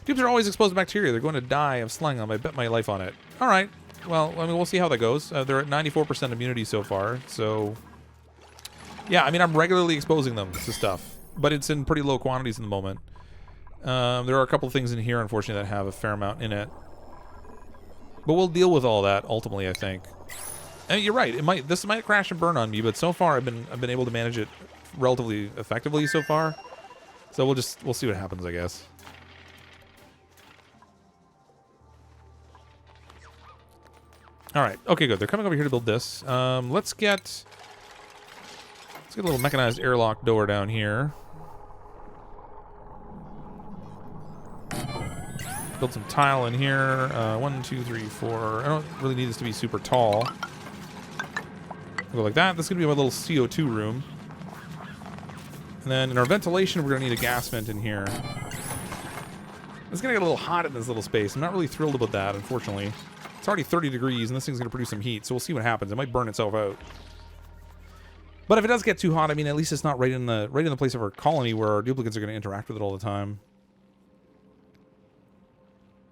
Tubes are always exposed to bacteria. They're going to die of slangum. I bet my life on it. All right. Well, I mean, we'll see how that goes. They're at 94% immunity so far, so... Yeah, I mean, I'm regularly exposing them to stuff, but it's in pretty low quantities in the moment. There are a couple of things in here, unfortunately, that have a fair amount in it. But we'll deal with all that, ultimately, I think. You're right. This might crash and burn on me, but so far I've been able to manage it relatively effectively so far. So we'll see what happens, I guess. All right. Okay, good. They're coming over here to build this. Let's get a little mechanized airlock door down here. Build some tile in here. 1, 2, 3, 4. I don't really need this to be super tall. Go like that. This is going to be my little CO2 room. And then in our ventilation, we're going to need a gas vent in here. It's going to get a little hot in this little space. I'm not really thrilled about that, unfortunately. It's already 30 degrees, and this thing's going to produce some heat, so we'll see what happens. It might burn itself out. But if it does get too hot, I mean, at least it's not right in the place of our colony where our duplicates are going to interact with it all the time.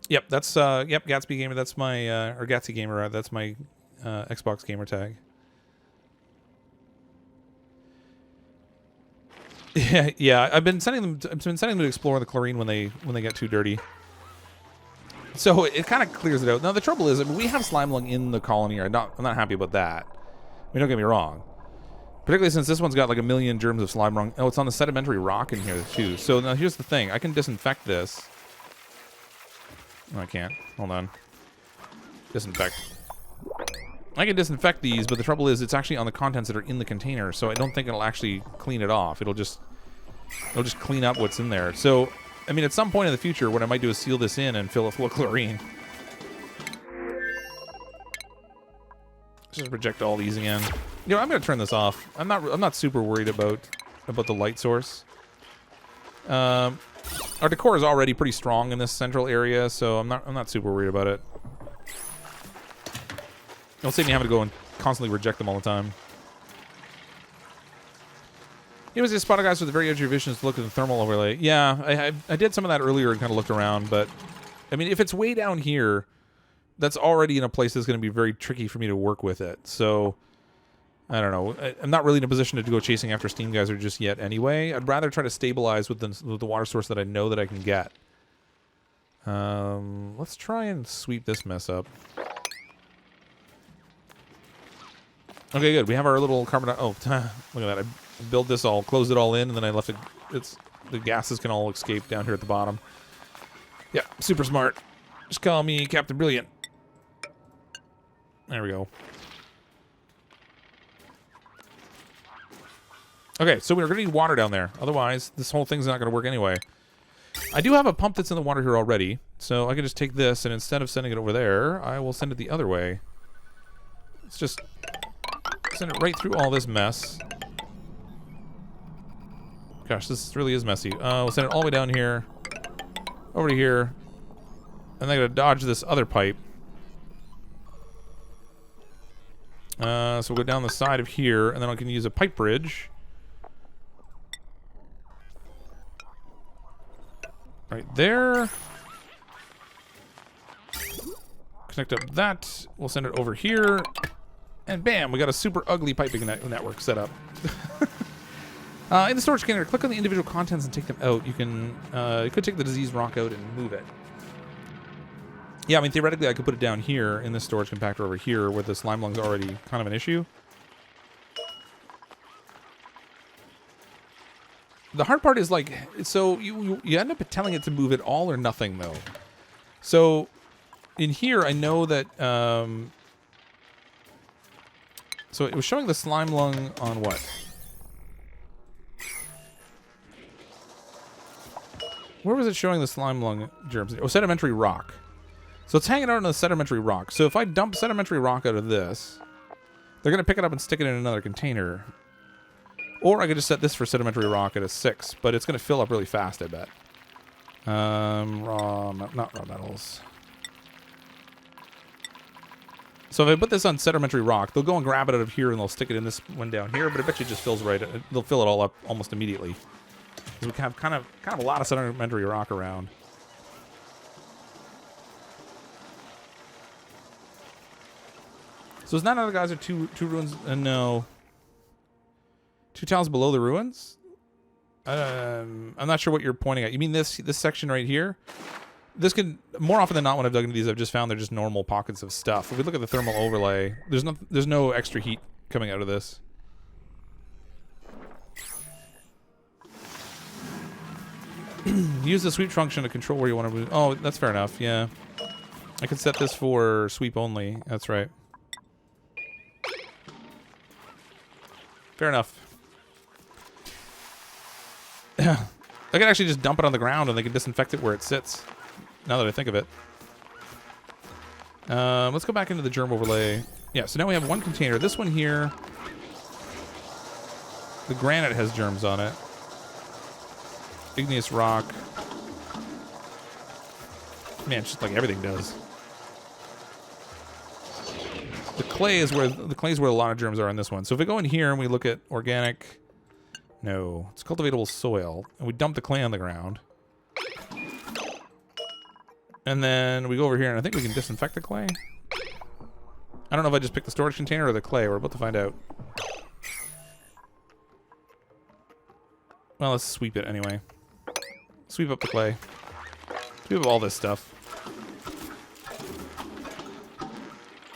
Yep, that's yep, Gatsby Gamer. That's my or Gatsy Gamer. That's my Xbox gamer tag. Yeah. I've been sending them to explore the chlorine when they get too dirty. So it kind of clears it out. Now the trouble is, I mean, we have slime lung in the colony. I'm not happy about that. I mean, don't get me wrong. Particularly since this one's got like 1 million germs of slime lung. Oh, it's on the sedimentary rock in here too. So now here's the thing. I can disinfect this. No, I can't. Hold on. Disinfect. I can disinfect these, but the trouble is it's actually on the contents that are in the container, so I don't think it'll actually clean it off. It'll just clean up what's in there. So, I mean, at some point in the future, what I might do is seal this in and fill it full of chlorine. Just reject all these again. You know, I'm gonna turn this off. I'm not super worried about the light source. Our decor is already pretty strong in this central area, so I'm not super worried about it. It'll save me having to go and constantly reject them all the time. It was just spotted guys with the very edge of your vision to look at the thermal overlay. Yeah, I did some of that earlier and kind of looked around, but I mean, if it's way down here, that's already in a place that's going to be very tricky for me to work with it. So I don't know. I'm not really in a position to go chasing after steam geyser just yet anyway. I'd rather try to stabilize with the water source that I know that I can get. Let's try and sweep this mess up. Okay, good. We have our little carbon... Oh, look at that. I built this all, closed it all in, and then I left it... The gases can all escape down here at the bottom. Yeah, super smart. Just call me Captain Brilliant. There we go. Okay, so we're going to need water down there. Otherwise, this whole thing's not going to work anyway. I do have a pump that's in the water here already, so I can just take this, and instead of sending it over there, I will send it the other way. Let's just send it right through all this mess. Gosh, this really is messy. We'll send it all the way down here, over to here, and then I gotta dodge this other pipe. So we'll go down the side of here, and then I can use a pipe bridge. Right there. Connect up that. We'll send it over here. And bam, we got a super ugly piping network set up. In the storage container, click on the individual contents and take them out. You could take the diseased rock out and move it. Yeah, I mean, theoretically, I could put it down here in this storage compactor over here where the slime lung's already kind of an issue. The hard part is, like, so you end up telling it to move it all or nothing, though. So in here, I know that... so it was showing the slime lung on what? Where was it showing the slime lung germs? Oh, sedimentary rock. So it's hanging out on the sedimentary rock. So if I dump sedimentary rock out of this, they're going to pick it up and stick it in another container. Or I could just set this for sedimentary rock at a 6, but it's going to fill up really fast, I bet. Not raw metals. So if I put this on sedimentary rock, they'll go and grab it out of here and they'll stick it in this one down here, but I bet you it just fills right. They'll fill it all up almost immediately. Because we have kind of a lot of sedimentary rock around. So is that other guys are two ruins? No. 2 tiles below the ruins? I'm not sure what you're pointing at. You mean this section right here? This could, more often than not when I've dug into these, I've just found they're just normal pockets of stuff. If we look at the thermal overlay, there's no extra heat coming out of this. Use the sweep function to control where you want to move. Oh, that's fair enough, yeah. I could set this for sweep only. That's right. Fair enough. I could actually just dump it on the ground and they can disinfect it where it sits. Now that I think of it. Let's go back into the germ overlay. Yeah, so now we have one container. This one here, the granite has germs on it. Igneous rock. Man, it's just like everything does. The clay is where a lot of germs are in this one. So if we go in here and we look at organic, no, it's cultivatable soil, and we dump the clay on the ground. And then we go over here and I think we can disinfect the clay. I don't know if I just picked the storage container or the clay. We're about to find out. Well, let's sweep it anyway. Sweep up the clay. Sweep up all this stuff.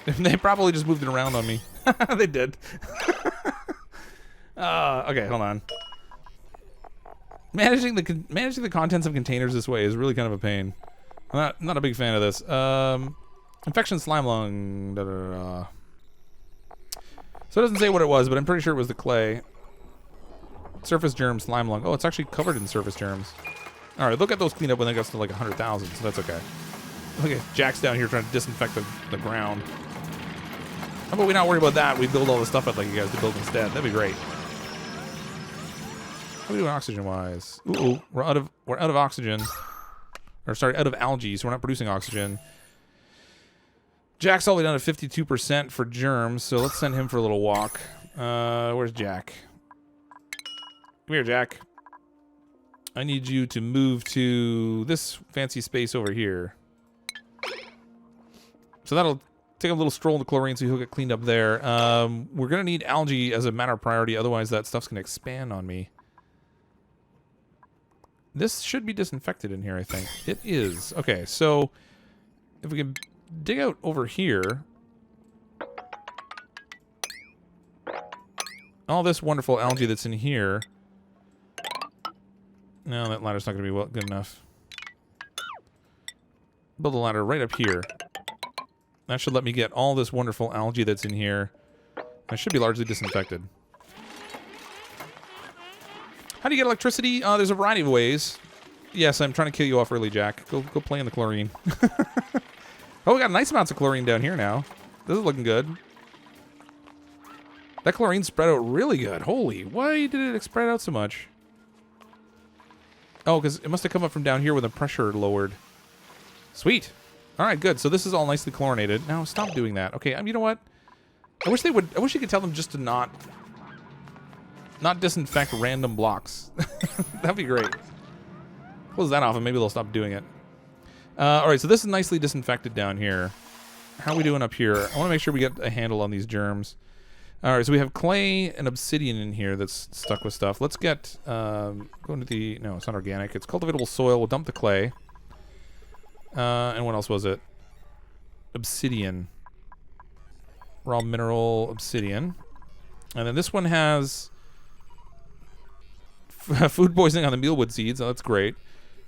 They probably just moved it around on me. They did. Okay, hold on. Managing the contents of containers this way is really kind of a pain. I'm not a big fan of this. Infection slime lung. Da, da, da, da. So it doesn't say what it was, but I'm pretty sure it was the clay. Surface germ slime lung. Oh, it's actually covered in surface germs. All right, look at those clean up when they got to like 100,000, so that's okay. Look at Jack's down here trying to disinfect the ground. How about we not worry about that? We build all the stuff I'd like you guys to build instead. That'd be great. How are we doing oxygen-wise? Ooh, we're out of oxygen. Or sorry, out of algae, so we're not producing oxygen. Jack's all the way down to 52% for germs, so let's send him for a little walk. Where's Jack? Come here, Jack. I need you to move to this fancy space over here. So that'll take a little stroll in the chlorine so he'll get cleaned up there. We're going to need algae as a matter of priority, otherwise that stuff's going to expand on me. This should be disinfected in here, I think. It is. Okay, so if we can dig out over here. All this wonderful algae that's in here. No, that ladder's not going to be good enough. Build a ladder right up here. That should let me get all this wonderful algae that's in here. It should be largely disinfected. How do you get electricity? There's a variety of ways. Yes, I'm trying to kill you off early, Jack. Go play in the chlorine. Oh, we got nice amounts of chlorine down here now. This is looking good. That chlorine spread out really good. Holy, why did it spread out so much? Oh, because it must have come up from down here with the pressure lowered. Sweet. All right, good. So this is all nicely chlorinated. Now stop doing that. Okay, you know what? I wish they would. I wish you could tell them just to not disinfect random blocks. That'd be great. Close that off, and maybe they'll stop doing it. All right, so this is nicely disinfected down here. How are we doing up here? I want to make sure we get a handle on these germs. All right, so we have clay and obsidian in here that's stuck with stuff. Let's get, go into the, no, it's not organic. It's cultivatable soil. We'll dump the clay. And what else was it? Obsidian. Raw mineral obsidian. And then this one has food poisoning on the mealwood seeds. Oh, that's great.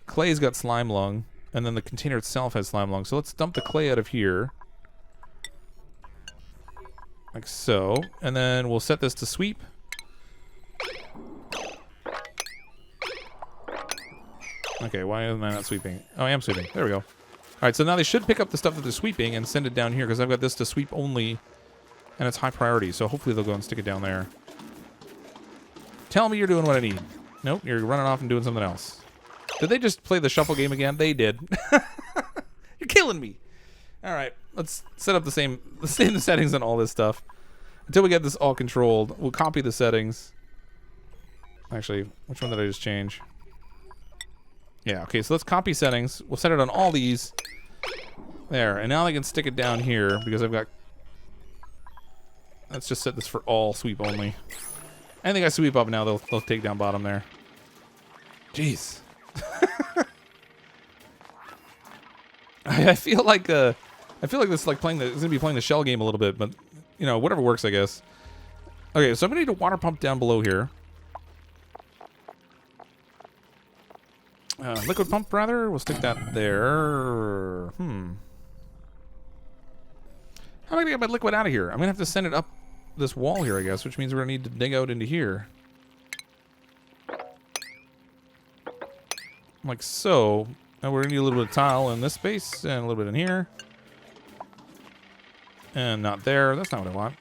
Clay's got slime lung. And then the container itself has slime lung. So let's dump the clay out of here. Like so. And then we'll set this to sweep. Okay, why am I not sweeping? Oh, I am sweeping. There we go. All right, so now they should pick up the stuff that they're sweeping and send it down here because I've got this to sweep only, and it's high priority. So hopefully they'll go and stick it down there. Tell me you're doing what I need. Nope, you're running off and doing something else. Did they just play the shuffle game again? They did. You're killing me. All right, let's set up the same settings on all this stuff until we get this all controlled. We'll copy the settings. Actually, which one did I just change? Yeah, okay, so let's copy settings. We'll set it on all these. There, and now I can stick it down here because I've got... Let's just set this for all sweep only. Anything I sweep up now, they'll take down bottom there. Jeez. I feel like this is like playing it's gonna be playing the shell game a little bit, but you know, whatever works, I guess. Okay, so I'm gonna need a water pump down below here. Liquid pump, rather. We'll stick that there. How am I gonna get my liquid out of here? I'm gonna have to send it up this wall here, I guess, which means we're gonna need to dig out into here. Like so. Now we're gonna need a little bit of tile in this space and a little bit in here. And not there. That's not what I want.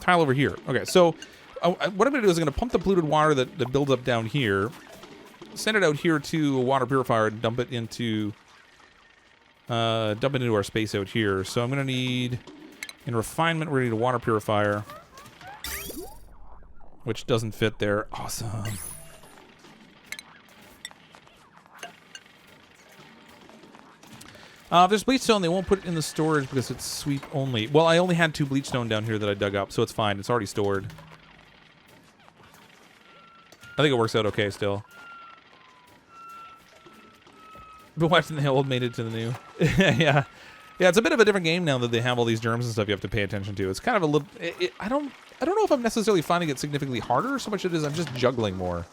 Tile over here. Okay, so what I'm gonna do is I'm gonna pump the polluted water that builds up down here, send it out here to a water purifier and dump it into our space out here. So I'm gonna need, in refinement, we're gonna need a water purifier, which doesn't fit there. Awesome. If there's bleachstone, they won't put it in the storage because it's sweep only. Well, I only had 2 bleachstone down here that I dug up, so it's fine. It's already stored. I think it works out okay still. Been watching the old made it to the new. Yeah. Yeah, it's a bit of a different game now that they have all these germs and stuff you have to pay attention to. It's kind of a little... I don't know if I'm necessarily finding it significantly harder so much as it is I'm just juggling more.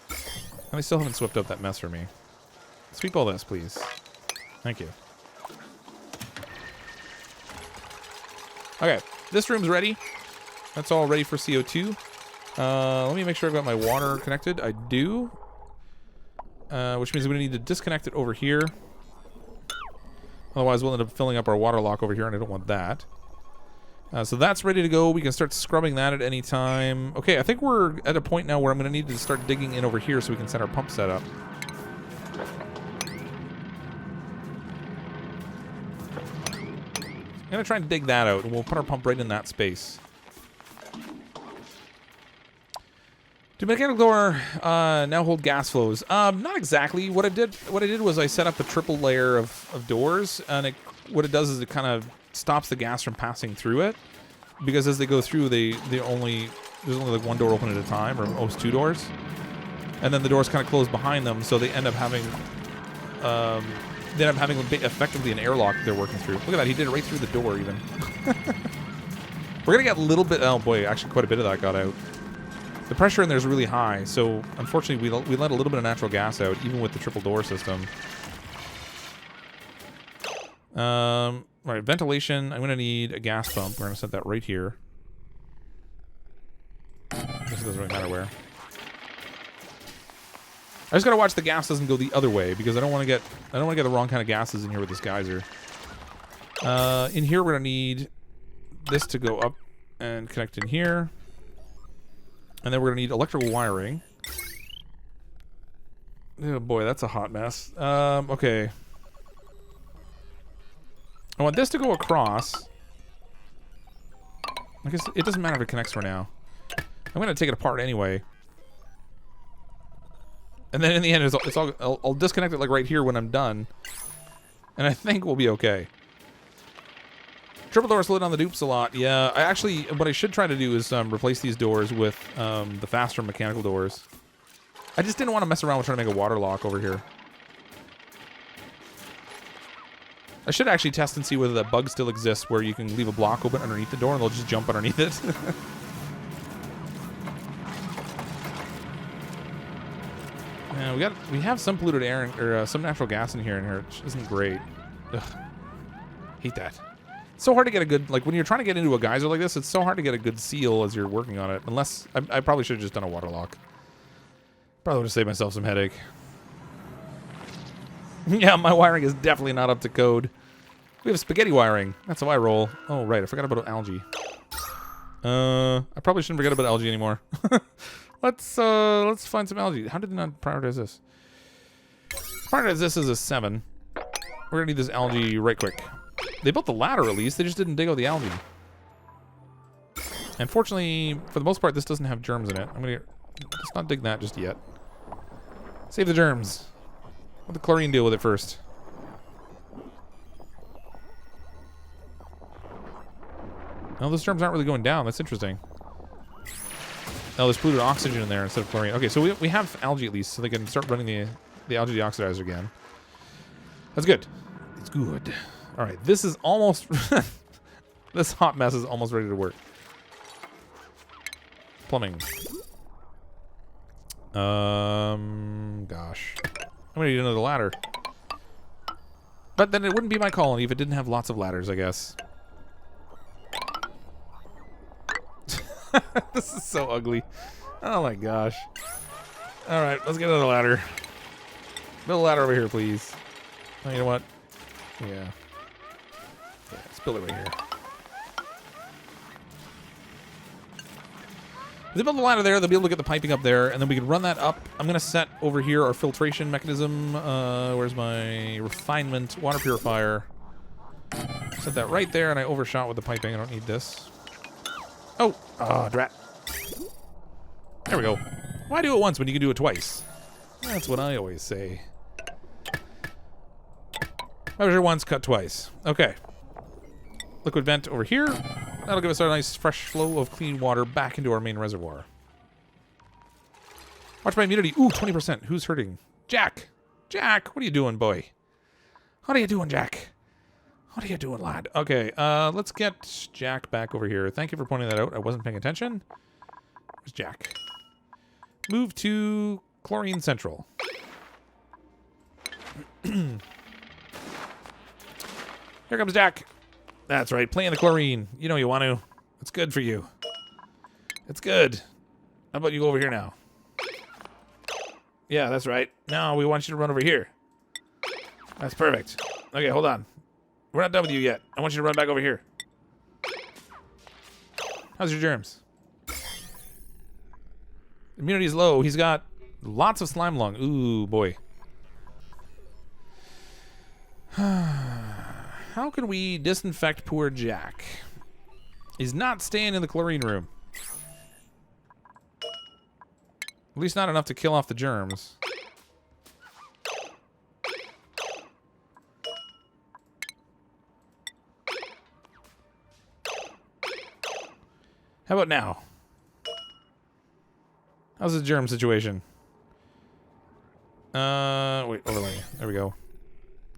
And they still haven't swept up that mess for me. Sweep all this, please. Thank you. Okay, this room's ready. That's all ready for CO2. Let me make sure I've got my water connected. I do. Which means I'm going to need to disconnect it over here. Otherwise, we'll end up filling up our water lock over here, and I don't want that. So that's ready to go. We can start scrubbing that at any time. Okay, I think we're at a point now where I'm going to need to start digging in over here so we can set our pump setup. I'm going to try and dig that out, and we'll put our pump right in that space. Do mechanical door now hold gas flows? Not exactly. What I did was I set up a triple layer of doors, and what it does is it kind of stops the gas from passing through it, because as they go through, there's only like 1 door open at a time, or most 2 doors, and then the doors kind of close behind them, so they end up having effectively an airlock they're working through. Look at that, he did it right through the door even. We're gonna get a little bit, oh boy, actually quite a bit of that got out. The pressure in there is really high, so unfortunately we let a little bit of natural gas out, even with the triple door system. Right, ventilation, I'm gonna need a gas pump. We're gonna set that right here. This doesn't really matter where. I just gotta watch the gas doesn't go the other way, because I don't want to get the wrong kind of gases in here with this geyser. In here we're gonna need this to go up and connect in here, and then we're gonna need electrical wiring. Oh boy, that's a hot mess. Okay. I want this to go across. I guess it doesn't matter if it connects for now. I'm gonna take it apart anyway. And then in the end, I'll disconnect it like right here when I'm done. And I think we'll be okay. Triple door slid on the dupes a lot. Yeah, what I should try to do is replace these doors with the faster mechanical doors. I just didn't want to mess around with trying to make a water lock over here. I should actually test and see whether that bug still exists where you can leave a block open underneath the door and they'll just jump underneath it. Yeah, we have some polluted air or some natural gas in here, which isn't great. Ugh. Hate that. It's so hard to get a good, like when you're trying to get into a geyser like this, it's so hard to get a good seal as you're working on it. Unless I probably should have just done a water lock. Probably would have saved myself some headache. Yeah, my wiring is definitely not up to code. We have spaghetti wiring. That's how I roll. Oh right, I forgot about algae. I probably shouldn't forget about algae anymore. Let's find some algae. How did they not prioritize this? Prioritize this as a 7. We're gonna need this algae right quick. They built the ladder at least. They just didn't dig out the algae. And fortunately, for the most part, this doesn't have germs in it. I'm gonna just not dig that just yet. Save the germs. Let the chlorine deal with it first. No, those germs aren't really going down. That's interesting. Oh, there's polluted oxygen in there instead of chlorine. Okay, so we have algae at least, so they can start running the algae deoxidizer again. That's good. Good. All right, this is almost... this hot mess is almost ready to work. Plumbing. Gosh. I'm gonna need another ladder. But then it wouldn't be my colony if it didn't have lots of ladders, I guess. This is so ugly. Oh my gosh. All right, let's get another ladder. Build a ladder over here, please. Oh, you know what? Yeah. Let's build it right here. If they build a ladder there, they'll be able to get the piping up there, and then we can run that up. I'm going to set over here our filtration mechanism. Where's my refinement water purifier? Set that right there, and I overshot with the piping. I don't need this. Oh, drat. There we go. Why do it once when you can do it twice? That's what I always say. Measure once, cut twice. Okay. Liquid vent over here. That'll give us a nice fresh flow of clean water back into our main reservoir. Watch my immunity. Ooh, 20%. Who's hurting? Jack! Jack, what are you doing, boy? What are you doing, Jack? What are you doing, lad? Okay, let's get Jack back over here. Thank you for pointing that out. I wasn't paying attention. Where's Jack? Move to Chlorine Central. Here comes Jack. That's right, play in the chlorine. You know you want to. It's good for you. It's good. How about you go over here now? Yeah, that's right. Now we want you to run over here. That's perfect. Okay, hold on. We're not done with you yet. I want you to run back over here. How's your germs? Immunity's low. He's got lots of slime lung. Ooh, boy. How can we disinfect poor Jack? He's not staying in the chlorine room. At least not enough to kill off the germs. How about now? How's the germ situation? Wait, overlay. There we go.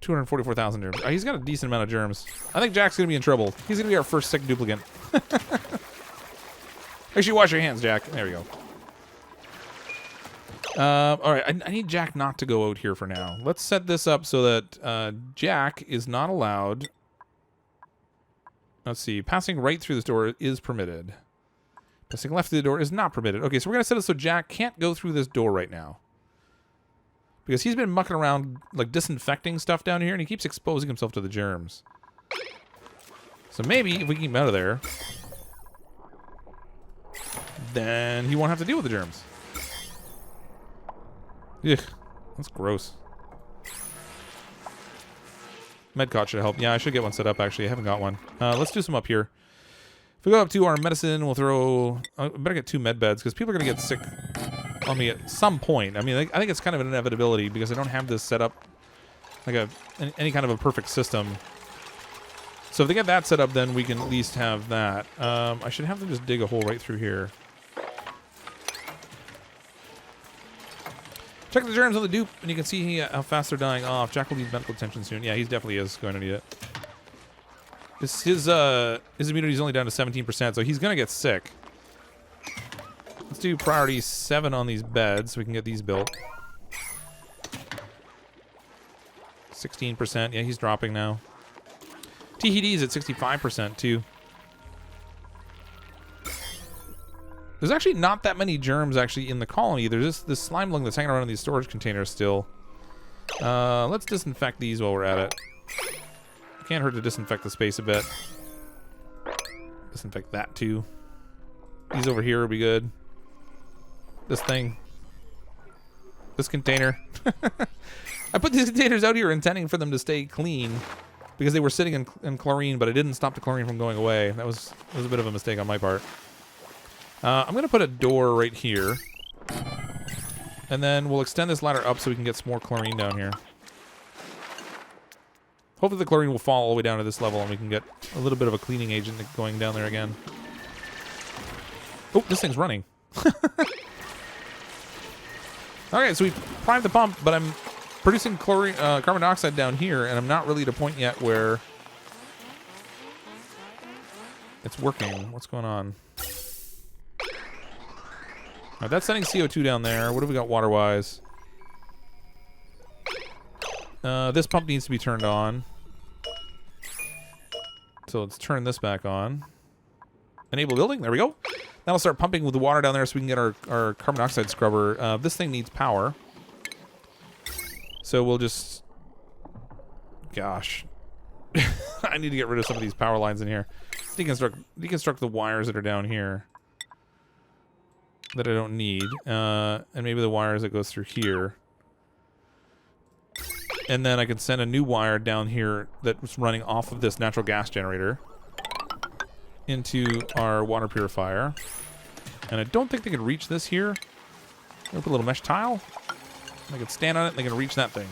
244,000 germs. He's got a decent amount of germs. I think Jack's gonna be in trouble. He's gonna be our first sick duplicant. Actually, wash your hands, Jack. There we go. All right, I need Jack not to go out here for now. Let's set this up so that Jack is not allowed. Let's see. Passing right through this door is permitted. Passing left through the door is not permitted. Okay, so we're gonna set it so Jack can't go through this door right now. Because he's been mucking around, like, disinfecting stuff down here, and he keeps exposing himself to the germs. So maybe, if we keep him out of there, then he won't have to deal with the germs. Ugh, that's gross. Medcot should help. Yeah, I should get one set up, actually. I haven't got one. Let's do some up here. If we go up to our medicine, we'll throw... I better get 2 med beds, because people are going to get sick on me at some point. I mean, I think it's kind of an inevitability because I don't have this set up like any kind of a perfect system. So if they get that set up, then we can at least have that. I should have them just dig a hole right through here. Check the germs on the dupe, and you can see how fast they're dying off. Jack will need medical attention soon. Yeah, he definitely is going to need it. His immunity is only down to 17%, so he's going to get sick. Let's do priority 7 on these beds so we can get these built. 16%. Yeah, he's dropping now. THD's at 65% too. There's actually not that many germs actually in the colony. There's just this slime lung that's hanging around in these storage containers still. Let's disinfect these while we're at it. Can't hurt to disinfect the space a bit. Disinfect that too. These over here will be good. This thing. This container. I put these containers out here intending for them to stay clean because they were sitting in chlorine, but I didn't stop the chlorine from going away. That was a bit of a mistake on my part. I'm going to put a door right here. And then we'll extend this ladder up so we can get some more chlorine down here. Hopefully the chlorine will fall all the way down to this level and we can get a little bit of a cleaning agent going down there again. Oh, this thing's running. Okay, so we primed the pump, but I'm producing chlorine, carbon dioxide down here, and I'm not really at a point yet where it's working. What's going on? All right, that's sending CO2 down there. What have we got water-wise? This pump needs to be turned on. So let's turn this back on. Enable building. There we go. That'll start pumping with the water down there so we can get our carbon dioxide scrubber. This thing needs power. So we'll just... Gosh. I need to get rid of some of these power lines in here. Deconstruct the wires that are down here that I don't need. And maybe the wires that goes through here. And then I can send a new wire down here that's running off of this natural gas generator into our water purifier. And I don't think they can reach this here. Put a little mesh tile. They can stand on it and they can reach that thing.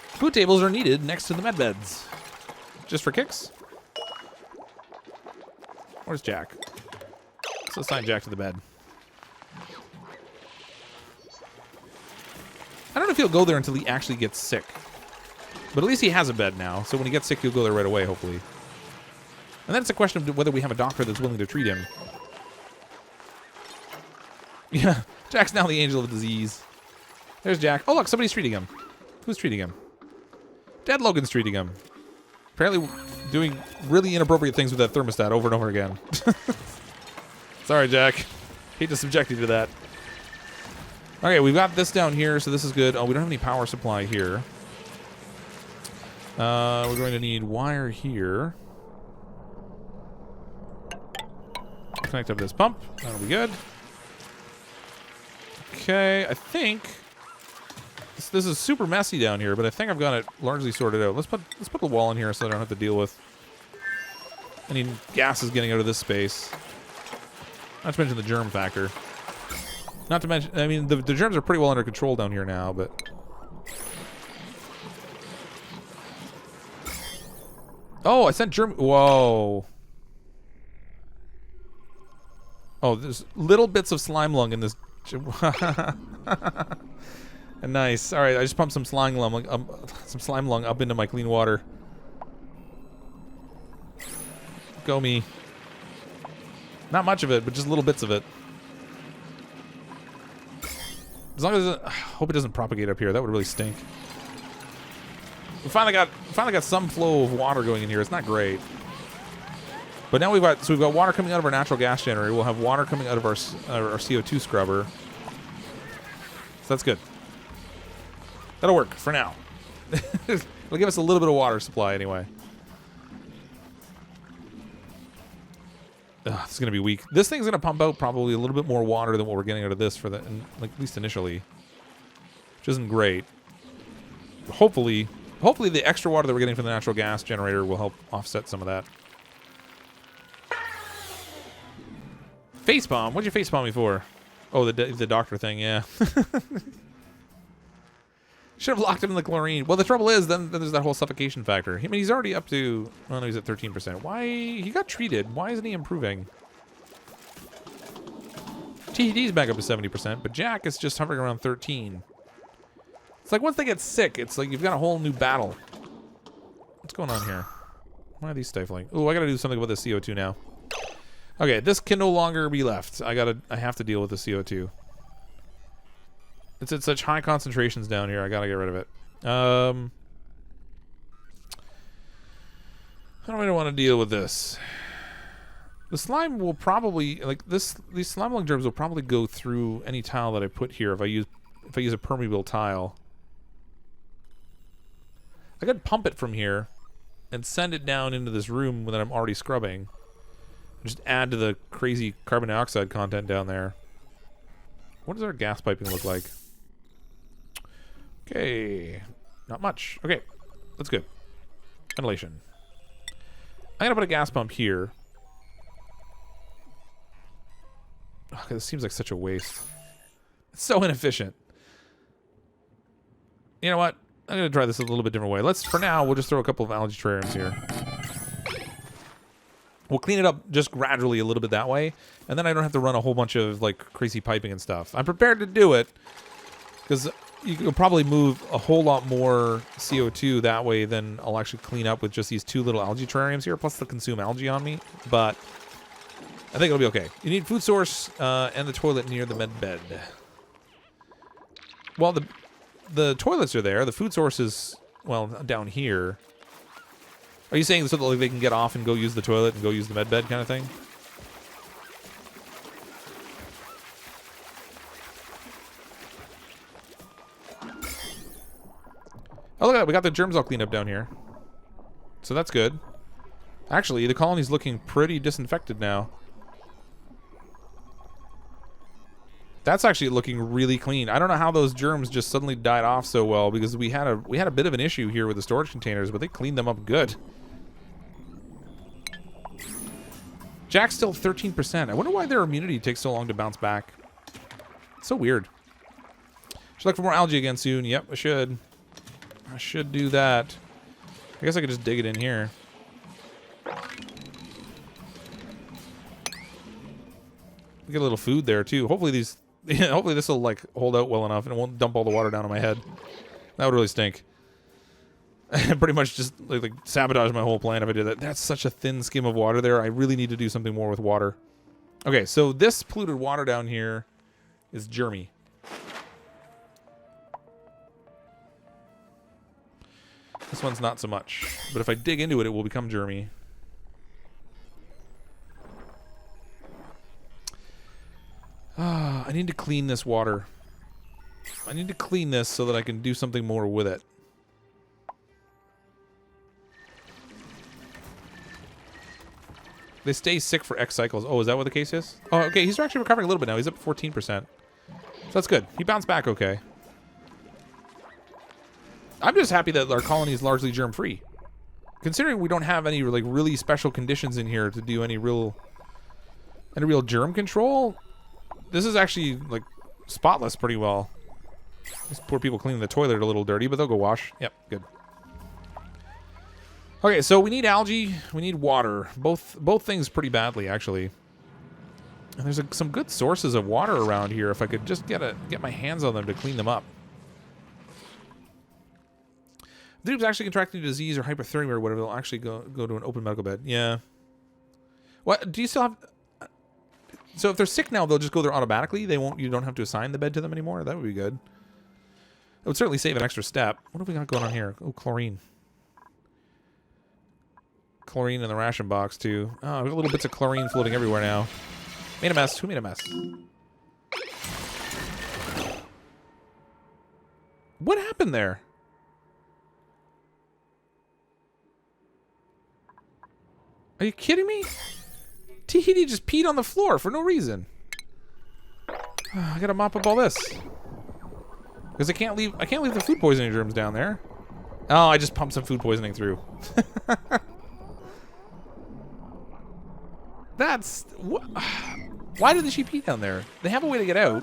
Food tables are needed next to the med beds. Just for kicks? Where's Jack? Let's assign Jack to the bed. I don't know if he'll go there until he actually gets sick. But at least he has a bed now, so when he gets sick, he'll go there right away, hopefully. And then it's a question of whether we have a doctor that's willing to treat him. Yeah, Jack's now the angel of disease. There's Jack. Oh, look, somebody's treating him. Who's treating him? Dead Logan's treating him. Apparently doing really inappropriate things with that thermostat over and over again. Sorry, Jack. Hate to subject you to that. Okay, we've got this down here, so this is good. Oh, we don't have any power supply here. We're going to need wire here. Connect up this pump. That'll be good. Okay, I think this is super messy down here, but I think I've got it largely sorted out. Let's put the wall in here so I don't have to deal with any gases getting out of this space. Not to mention the germ factor. Not to mention, I mean, the germs are pretty well under control down here now, but... Oh, I sent germ... Whoa. Oh, there's little bits of slime lung in this... Nice. All right, I just pumped some slime lung up into my clean water. Go me. Not much of it, but just little bits of it. As long as I hope it doesn't propagate up here. That would really stink. We finally got some flow of water going in here. It's not great. But now we've got water coming out of our natural gas generator. We'll have water coming out of our CO2 scrubber. So that's good. That'll work for now. It'll give us a little bit of water supply anyway. Ugh, this is gonna be weak. This thing's gonna pump out probably a little bit more water than what we're getting out of this for like at least initially, which isn't great. Hopefully the extra water that we're getting from the natural gas generator will help offset some of that. Facepalm? What'd you facepalm me for? Oh, the doctor thing, yeah. Should have locked him in the chlorine. Well, the trouble is, then there's that whole suffocation factor. I mean, he's already up to... Oh, no, he's at 13%. Why? He got treated. Why isn't he improving? TD's back up to 70%, but Jack is just hovering around 13. It's like once they get sick, it's like you've got a whole new battle. What's going on here? Why are these stifling? Oh, I gotta do something about the CO2 now. Okay, this can no longer be left. I have to deal with the CO2. It's at such high concentrations down here. I gotta get rid of it. I don't really want to deal with this. The slime will probably these slime lung germs will probably go through any tile that I put here if I use a permeable tile. I could pump it from here and send it down into this room that I'm already scrubbing. Just add to the crazy carbon dioxide content down there. What does our gas piping look like? Okay, not much. Okay, that's good. Ventilation. I'm gonna put a gas pump here. Oh, this seems like such a waste. It's so inefficient. You know what? I'm gonna try this a little bit different way. For now, we'll just throw a couple of algae terrariums here. We'll clean it up just gradually a little bit that way, and then I don't have to run a whole bunch of like crazy piping and stuff. I'm prepared to do it because you can probably move a whole lot more CO2 that way than I'll actually clean up with just these 2 little algae terrariums here, plus they'll consume algae on me. But I think it'll be okay. You need food source and the toilet near the med bed. Well, the toilets are there. The food source is, well, down here. Are you saying so that like, they can get off and go use the toilet and go use the med bed kind of thing? Oh, look at that. We got the germs all cleaned up down here. So that's good. Actually, the colony's looking pretty disinfected now. That's actually looking really clean. I don't know how those germs just suddenly died off so well because we had a bit of an issue here with the storage containers, but they cleaned them up good. Jack's still 13%. I wonder why their immunity takes so long to bounce back. It's so weird. Should look for more algae again soon. Yep, I should. I should do that. I guess I could just dig it in here. We get a little food there too. Hopefully these, hopefully this will like hold out well enough and it won't dump all the water down on my head. That would really stink. Pretty much just like sabotage my whole plan if I did that. That's such a thin skim of water there. I really need to do something more with water. Okay, so this polluted water down here is germy. This one's not so much. But if I dig into it, it will become germy. I need to clean this water. I need to clean this so that I can do something more with it. They stay sick for X cycles. Oh, is that what the case is? Oh, okay. He's actually recovering a little bit now. He's up 14%. So that's good. He bounced back okay. I'm just happy that our colony is largely germ-free. Considering we don't have any like really special conditions in here to do any real germ control, this is actually like spotless pretty well. These poor people cleaning the toilet are a little dirty, but they'll go wash. Yep, good. Okay, so we need algae, we need water. Both things pretty badly, actually. And there's some good sources of water around here if I could just get my hands on them to clean them up. If the dude's actually contracting a disease or hypothermia or whatever, they'll actually go to an open medical bed. Yeah. What, do you still have... So if they're sick now, they'll just go there automatically? You don't have to assign the bed to them anymore? That would be good. It would certainly save an extra step. What have we got going on here? Oh, chlorine. Chlorine in the ration box, too. Oh, we got little bits of chlorine floating everywhere now. Made a mess. Who made a mess? What happened there? Are you kidding me? Tahiti just peed on the floor for no reason. I gotta mop up all this. Because I can't leave the food poisoning germs down there. Oh, I just pumped some food poisoning through. That's... Why did she pee down there? They have a way to get out.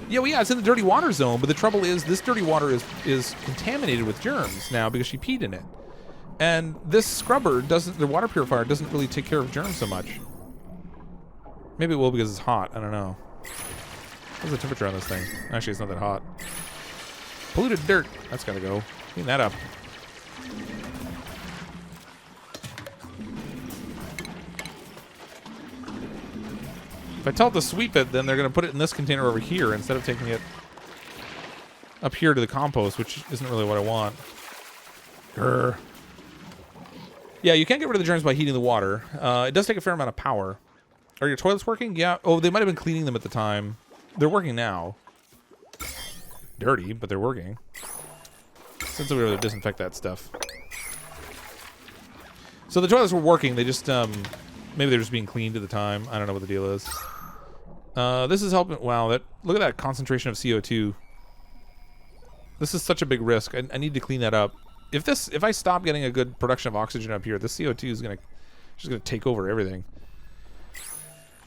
Yeah, well, yeah, it's in the dirty water zone, but the trouble is this dirty water is contaminated with germs now because she peed in it. And this scrubber doesn't... The water purifier doesn't really take care of germs so much. Maybe it will because it's hot. I don't know. What's the temperature on this thing? Actually, it's not that hot. Polluted dirt. That's gotta go. Clean that up. If I tell it to sweep it, then they're going to put it in this container over here instead of taking it up here to the compost, which isn't really what I want. Grr. Yeah, you can't get rid of the germs by heating the water. It does take a fair amount of power. Are your toilets working? Yeah. Oh, they might have been cleaning them at the time. They're working now. Dirty, but they're working. Since we were able to disinfect that stuff. So the toilets were working. They just, maybe they're just being cleaned at the time. I don't know what the deal is. This is helping. Wow, look at that concentration of CO2. This is such a big risk. I need to clean that up. If I stop getting a good production of oxygen up here, this CO2 is just gonna take over everything.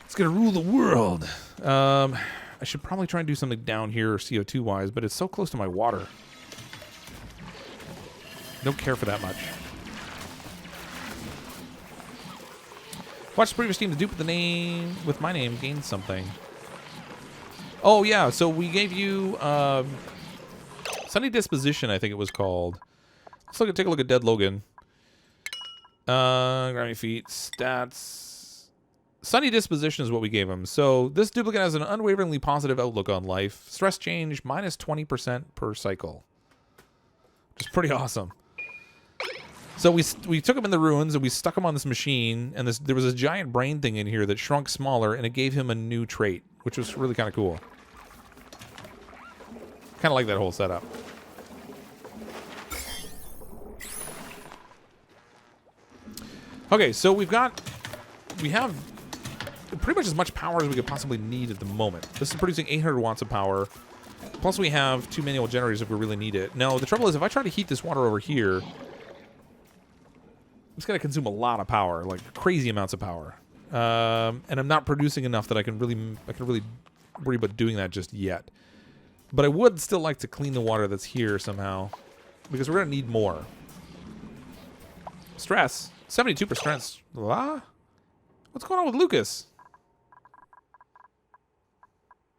It's gonna rule the world. I should probably try and do something down here CO2 wise, but it's so close to my water. Don't care for that much. Watch the previous team. The dupe with the name with my name gains something. Oh yeah, so we gave you Sunny Disposition, I think it was called. Let's take a look at Dead Logan. Grimy Feet, stats. Sunny Disposition is what we gave him. So this duplicate has an unwaveringly positive outlook on life. Stress change minus 20% per cycle. Which is pretty awesome. So we took him in the ruins and we stuck him on this machine, and there was a giant brain thing in here that shrunk smaller, and it gave him a new trait, which was really kind of cool. Kind of like that whole setup. Okay, so we have pretty much as much power as we could possibly need at the moment. This is producing 800 watts of power. Plus we have 2 manual generators if we really need it. Now, the trouble is if I try to heat this water over here, it's going to consume a lot of power, like crazy amounts of power. And I'm not producing enough that I can really worry about doing that just yet. But I would still like to clean the water that's here somehow, because we're going to need more. Stress. 72% stress. What's going on with Lucas?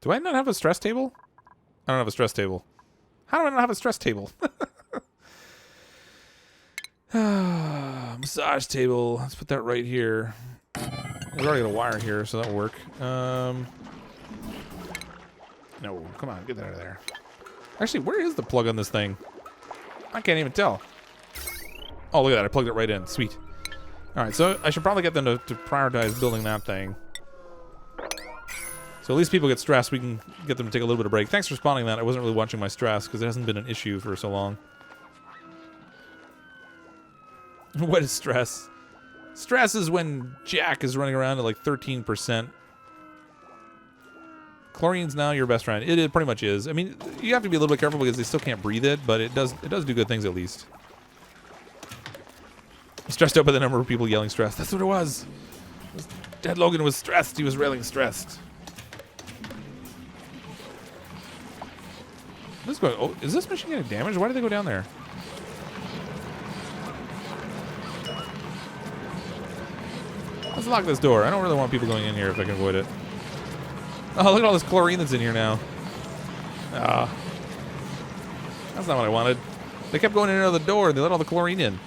Do I not have a stress table? I don't have a stress table. How do I not have a stress table? Massage table. Let's put that right here. We've already got a wire here, so that'll work. No, come on, get that out of there. Actually, where is the plug on this thing? I can't even tell. Oh, look at that. I plugged it right in. Sweet. All right, so I should probably get them to prioritize building that thing. So at least people get stressed. We can get them to take a little bit of break. Thanks for spawning that. I wasn't really watching my stress because it hasn't been an issue for so long. What is stress? Stress is when Jack is running around at like 13%. Chlorine's now your best friend. It pretty much is. I mean, you have to be a little bit careful because they still can't breathe it, but it does do good things at least. I'm stressed out by the number of people yelling stress. That's what it was. Dead Logan was stressed. He was railing stressed. Oh, is this machine getting damaged? Why did they go down there? Let's lock this door. I don't really want people going in here if I can avoid it. Oh, look at all this chlorine that's in here now. Ah. That's not what I wanted. They kept going in and out of the door. They let all the chlorine in.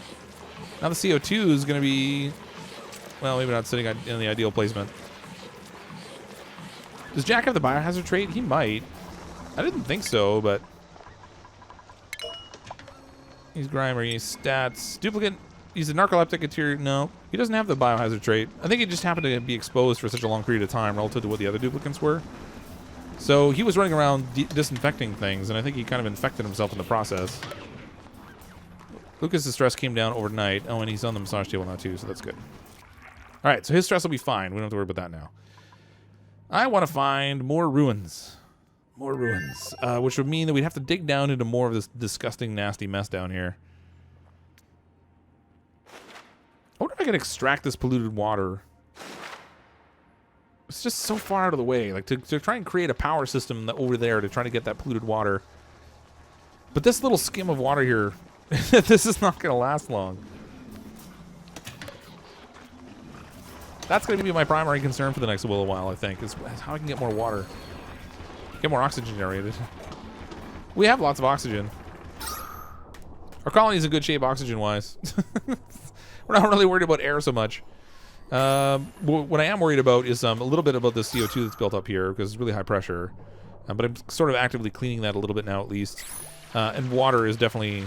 Now the CO2 is going to be... Well, maybe not sitting in the ideal placement. Does Jack have the biohazard trait? He might. I didn't think so, but... He's Grimer. He's stats. Duplicate. He's a narcoleptic interior. No, he doesn't have the biohazard trait. I think he just happened to be exposed for such a long period of time relative to what the other duplicants were. So he was running around disinfecting things, and I think he kind of infected himself in the process. Lucas's stress came down overnight. Oh, and he's on the massage table now too, so that's good. All right, so his stress will be fine. We don't have to worry about that now. I want to find more ruins. More ruins. Which would mean that we'd have to dig down into more of this disgusting, nasty mess down here. I wonder if I can extract this polluted water. It's just so far out of the way. Like, to try and create a power system over there to try to get that polluted water. But this little skim of water here, this is not going to last long. That's going to be my primary concern for the next little while, I think, is how I can get more water. Get more oxygen generated. We have lots of oxygen. Our colony's in good shape oxygen-wise. We're not really worried about air so much. What I am worried about is a little bit about the CO2 that's built up here, because it's really high pressure. But I'm sort of actively cleaning that a little bit now, at least. And water is definitely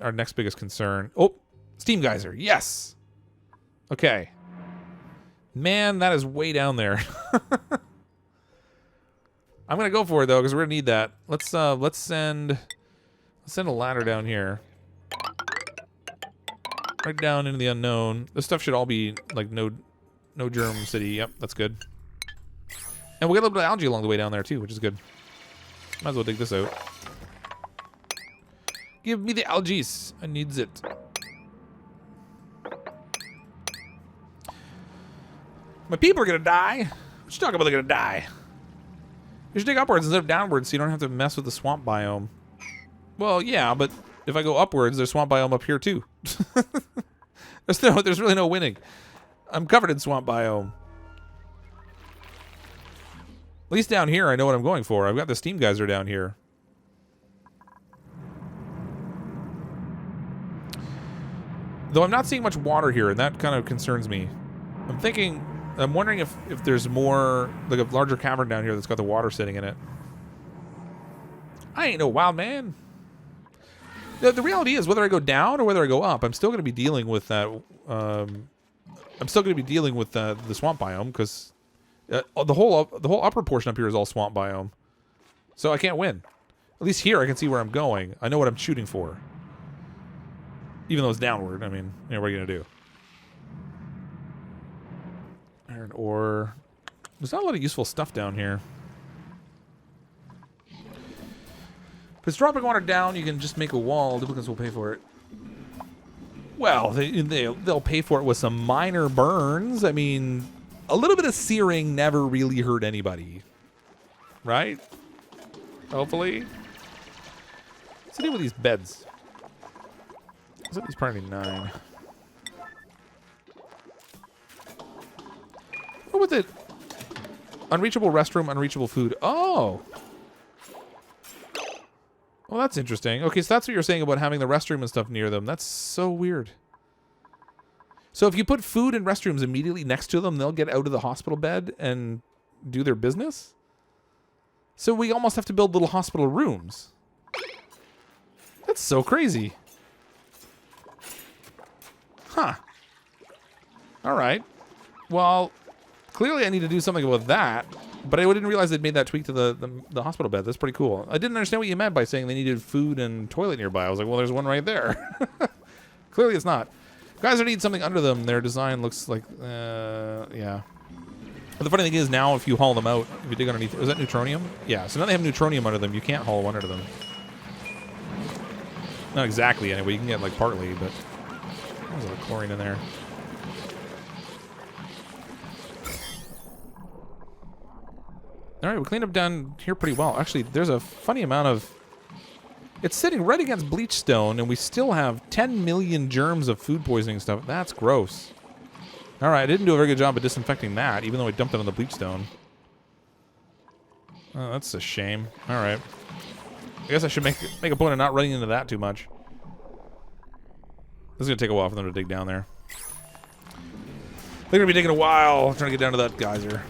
our next biggest concern. Oh, steam geyser. Yes. Okay. Man, that is way down there. I'm gonna go for it though, because we're gonna need that. Let's send a ladder down here. Right down into the unknown. This stuff should all be like no germ city. Yep, that's good. And we'll get a little bit of algae along the way down there too, which is good. Might as well dig this out. Give me the algae. I needs it. My people are gonna die. What you talking about? They're gonna die. You should dig upwards instead of downwards, so you don't have to mess with the swamp biome. Well, yeah, but if I go upwards, there's swamp biome up here too. There's really no winning. I'm covered in swamp biome. At least down here, I know what I'm going for. I've got the steam geyser down here. Though I'm not seeing much water here, and that kind of concerns me. I'm wondering if there's more, like a larger cavern down here that's got the water sitting in it. I ain't no wild man. The reality is, whether I go down or whether I go up, I'm still going to be dealing with that. I'm still going to be dealing with the swamp biome, because the whole upper portion up here is all swamp biome. So I can't win. At least here I can see where I'm going. I know what I'm shooting for. Even though it's downward, I mean, you know, what are you going to do? Iron ore. There's not a lot of useful stuff down here. If it's dropping water down, you can just make a wall. Duplicates will pay for it. Well, they'll pay for it with some minor burns. I mean, a little bit of searing never really hurt anybody. Right? Hopefully. What's the deal with these beds? Is that these probably 9? What with it? Unreachable restroom, unreachable food. Oh! Well, that's interesting. Okay, so that's what you're saying about having the restroom and stuff near them. That's so weird. So if you put food and restrooms immediately next to them, they'll get out of the hospital bed and do their business? So we almost have to build little hospital rooms. That's so crazy. Huh. All right. Well, clearly I need to do something about that, but I didn't realize they'd made that tweak to the hospital bed. That's pretty cool. I didn't understand what you meant by saying they needed food and toilet nearby. I was like, well, there's one right there. Clearly it's not. Guys that need something under them, their design looks like, yeah. But the funny thing is now if you haul them out, if you dig underneath, is that neutronium? Yeah, so now they have neutronium under them. You can't haul one under them. Not exactly anyway. You can get like partly, but there's a lot of chlorine in there. All right, we cleaned up down here pretty well. Actually, there's a funny amount of... It's sitting right against bleachstone, and we still have 10 million germs of food poisoning stuff. That's gross. All right, I didn't do a very good job of disinfecting that, even though I dumped it on the bleachstone. Oh, that's a shame. All right. I guess I should make a point of not running into that too much. This is going to take a while for them to dig down there. They're going to be taking a while trying to get down to that geyser.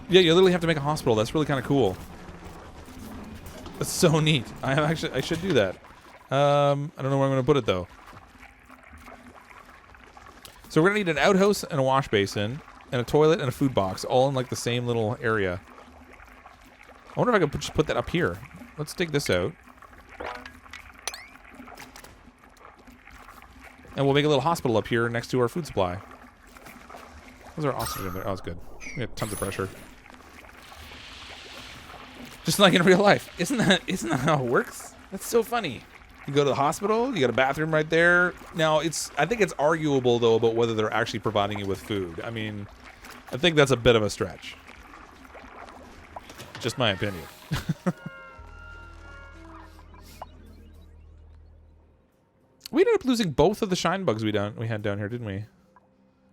Yeah, you literally have to make a hospital. That's really kind of cool. That's so neat. I should do that. I don't know where I'm going to put it, though. So we're going to need an outhouse and a wash basin and a toilet and a food box, all in like the same little area. I wonder if I could just put that up here. Let's dig this out. And we'll make a little hospital up here next to our food supply. How's our oxygen there? Oh, it's good. We got tons of pressure. Just like in real life. Isn't that how it works? That's so funny. You go to the hospital, you got a bathroom right there. Now, I think it's arguable, though, about whether they're actually providing you with food. I mean, I think that's a bit of a stretch. Just my opinion. We ended up losing both of the shine bugs we had down here, didn't we?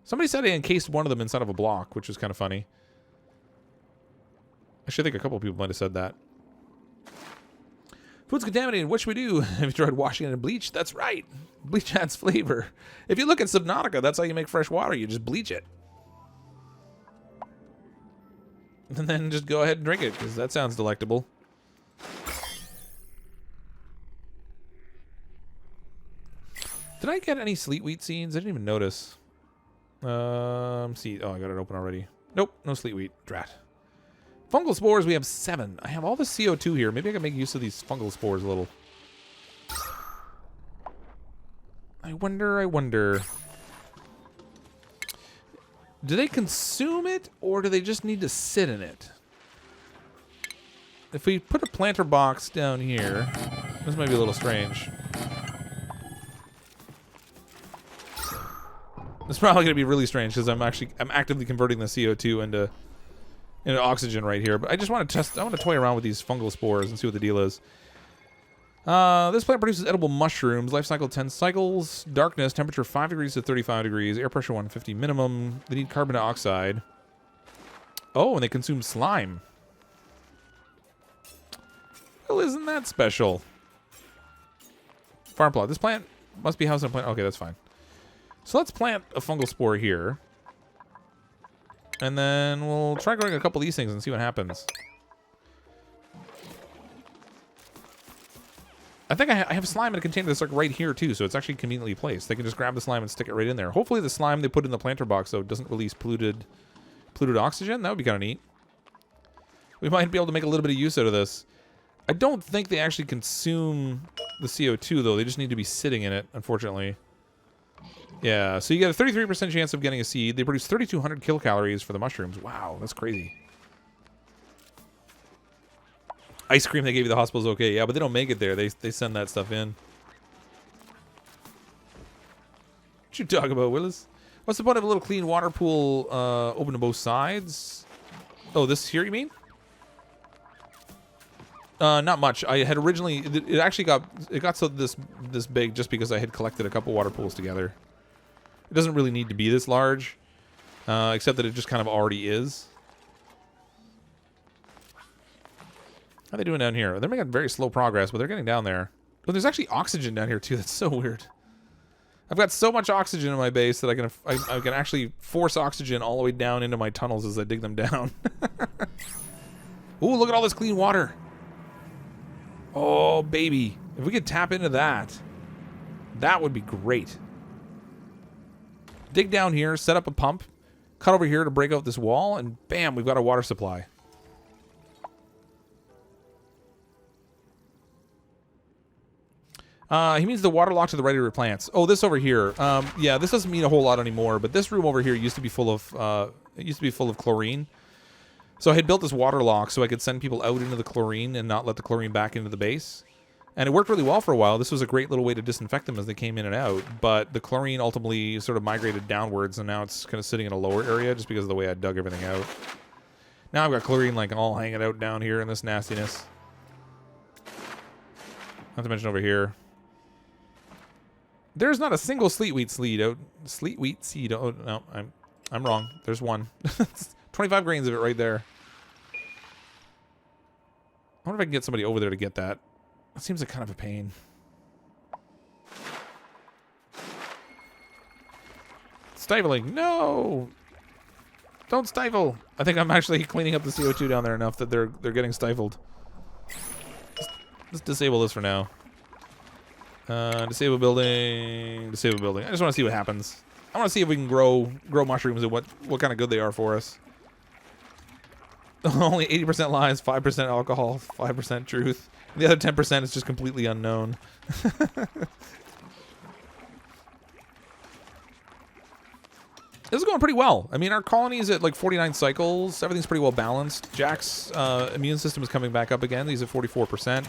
Somebody said I encased one of them inside of a block, which was kind of funny. Actually, I think a couple of people might have said that. Food's contaminated. What should we do? Have you tried washing it in bleach? That's right. Bleach adds flavor. If you look at Subnautica, that's how you make fresh water. You just bleach it. And then just go ahead and drink it, because that sounds delectable. Did I get any sleet wheat seeds? I didn't even notice. Seed. Oh, I got it open already. Nope, no sleet wheat. Drat. Fungal spores, we have 7. I have all the CO2 here. Maybe I can make use of these fungal spores a little. I wonder. Do they consume it, or do they just need to sit in it? If we put a planter box down here, this might be a little strange. It's probably going to be really strange because I'm actively converting the CO2 into oxygen right here. But I just want to test. I want to toy around with these fungal spores and see what the deal is. This plant produces edible mushrooms. Life cycle 10 cycles. Darkness, temperature 5 degrees to 35 degrees. Air pressure 150 minimum. They need carbon dioxide. Oh, and they consume slime. Well, isn't that special? Farm plot. This plant must be housed in a plant. Okay, that's fine. So let's plant a fungal spore here. And then we'll try growing a couple of these things and see what happens. I think I have slime in a container that's like right here too, so it's actually conveniently placed. They can just grab the slime and stick it right in there. Hopefully the slime they put in the planter box, though, doesn't release polluted oxygen. That would be kind of neat. We might be able to make a little bit of use out of this. I don't think they actually consume the CO2, though. They just need to be sitting in it, unfortunately. Yeah, so you get a 33% chance of getting a seed. They produce 3,200 kilocalories for the mushrooms. Wow, that's crazy. Ice cream they gave you the hospital's okay. Yeah, but they don't make it there. They send that stuff in. What you talking about, Willis? What's the point of a little clean water pool open to both sides? Oh, this here, you mean? Not much. I had originally... It actually got so this big just because I had collected a couple water pools together. It doesn't really need to be this large, except that it just kind of already is. How are they doing down here? They're making very slow progress, but they're getting down there. But there's actually oxygen down here too. That's so weird. I've got so much oxygen in my base that I can actually force oxygen all the way down into my tunnels as I dig them down. Ooh, look at all this clean water. Oh, baby. If we could tap into that, that would be great. Dig down here, set up a pump, cut over here to break out this wall, and bam, we've got a water supply. He means the water lock to the right of your plants. Oh, this over here. Yeah, this doesn't mean a whole lot anymore, but this room over here used to be full of chlorine. So I had built this water lock so I could send people out into the chlorine and not let the chlorine back into the base. And it worked really well for a while. This was a great little way to disinfect them as they came in and out, but the chlorine ultimately sort of migrated downwards, and now it's kind of sitting in a lower area just because of the way I dug everything out. Now I've got chlorine like all hanging out down here in this nastiness. Not to mention over here. There's not a single sleet wheat seed out. Sleet wheat seed. Oh no, I'm wrong. There's one. 25 grains of it right there. I wonder if I can get somebody over there to get that. It seems like kind of a pain. Stifling. No! Don't stifle. I think I'm actually cleaning up the CO2 down there enough that they're getting stifled. Let's disable this for now. Disable building. Disable building. I just want to see what happens. I want to see if we can grow mushrooms and what kind of good they are for us. Only 80% lies, 5% alcohol, 5% truth. The other 10% is just completely unknown. This is going pretty well. I mean, our colony is at like 49 cycles. Everything's pretty well balanced. Jack's immune system is coming back up again. He's at 44%.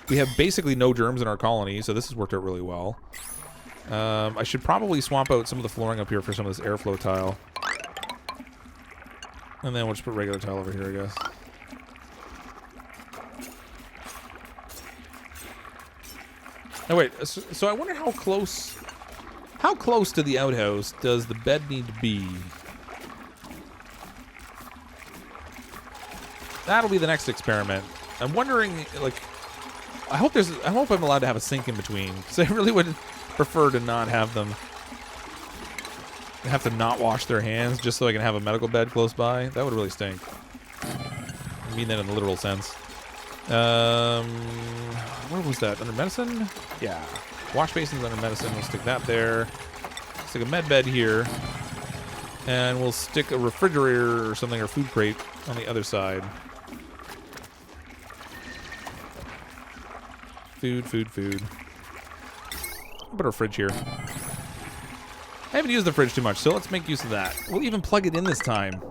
We have basically no germs in our colony, so this has worked out really well. I should probably swamp out some of the flooring up here for some of this airflow tile. And then we'll just put regular tile over here, I guess. Oh, wait. So I wonder how close to the outhouse does the bed need to be? That'll be the next experiment. I'm wondering, like, I hope I'm allowed to have a sink in between, because I really would prefer to not have them have to not wash their hands just so I can have a medical bed close by. That would really stink. I mean that in the literal sense. Where was that? Under medicine? Yeah. Wash basins under medicine. We'll stick that there. Stick a med bed here. And we'll stick a refrigerator or something, or food crate on the other side. Food. Put our fridge here. I haven't used the fridge too much, so let's make use of that. We'll even plug it in this time.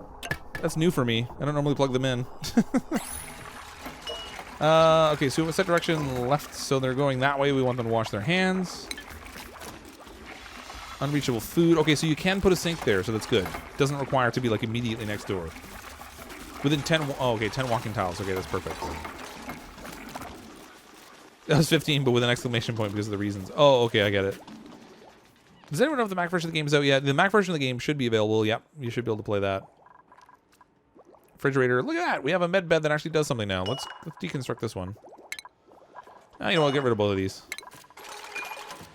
That's new for me. I don't normally plug them in. Okay, so we set direction left, so they're going that way. We want them to wash their hands. Unreachable food. Okay, so you can put a sink there, so that's good. Doesn't require it to be like immediately next door. Within 10... Oh, okay, 10 walking tiles. Okay, that's perfect. That was 15, but with an exclamation point because of the reasons. Oh, okay, I get it. Does anyone know if the Mac version of the game is out yet? The Mac version of the game should be available. Yep, you should be able to play that. Refrigerator. Look at that. We have a med bed that actually does something now. Let's deconstruct this one. You know what? Get rid of both of these.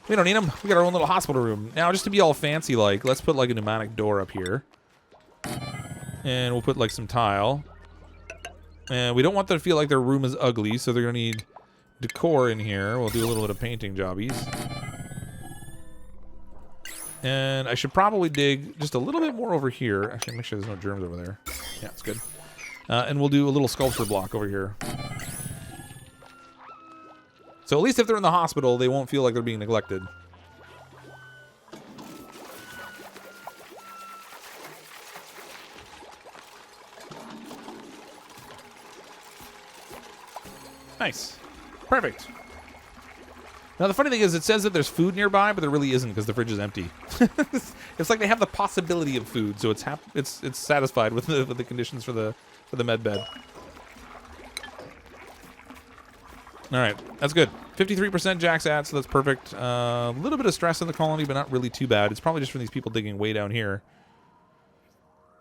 We don't need them. We got our own little hospital room. Now, just to be all fancy like, let's put like a pneumatic door up here. And we'll put like some tile. And we don't want them to feel like their room is ugly, so they're going to need decor in here. We'll do a little bit of painting jobbies. And I should probably dig just a little bit more over here. Actually, make sure there's no germs over there. Yeah, it's good. And we'll do a little sculpture block over here. So at least if they're in the hospital, they won't feel like they're being neglected. Nice. Perfect. Now, the funny thing is, it says that there's food nearby, but there really isn't because the fridge is empty. It's like they have the possibility of food, so it's satisfied with the conditions for the med bed. All right, that's good. 53% Jack's at, so that's perfect. A little bit of stress in the colony, but not really too bad. It's probably just from these people digging way down here.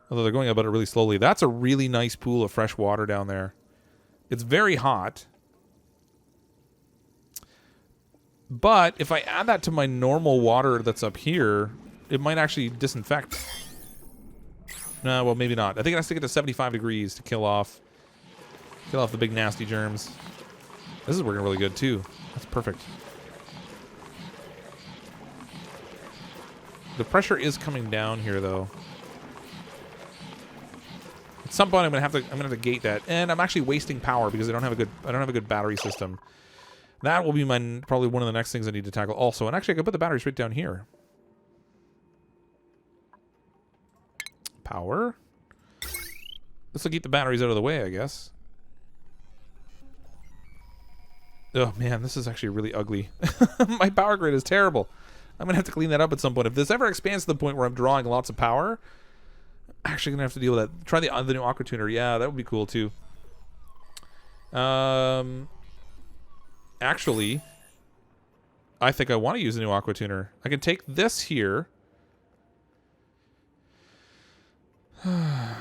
Although they're going about it really slowly. That's a really nice pool of fresh water down there. It's very hot. But if I add that to my normal water that's up here, it might actually disinfect. No, well, maybe not. I think it has to get to 75 degrees to kill off the big nasty germs. This is working really good, too. That's perfect. The pressure is coming down here, though. At some point, I'm gonna have to gate that, and I'm actually wasting power because I don't have a good battery system. That will be probably one of the next things I need to tackle also. And actually, I can put the batteries right down here. Power. This will keep the batteries out of the way, I guess. Oh, man, this is actually really ugly. My power grid is terrible. I'm going to have to clean that up at some point. If this ever expands to the point where I'm drawing lots of power, I'm actually going to have to deal with that. Try the new aqua tuner. Yeah, that would be cool, too. Actually, I think I want to use a new aqua tuner. I can take this here. I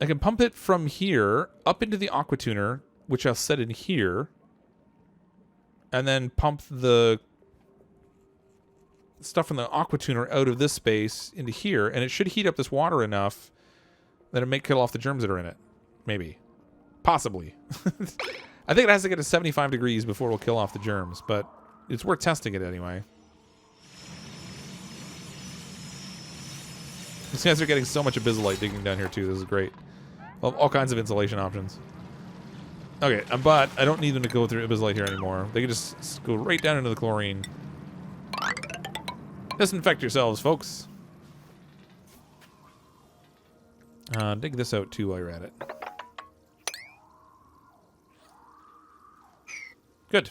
can pump it from here up into the aqua tuner, which I'll set in here, and then pump the stuff from the aqua tuner out of this space into here, and it should heat up this water enough that it may kill off the germs that are in it. Maybe. Possibly. I think it has to get to 75 degrees before it'll kill off the germs, but it's worth testing it anyway. These guys are getting so much abyssalite digging down here, too. This is great. Well, all kinds of insulation options. Okay, but I don't need them to go through abyssalite here anymore. They can just go right down into the chlorine. Disinfect yourselves, folks. Dig this out, too, while you're at it. Good.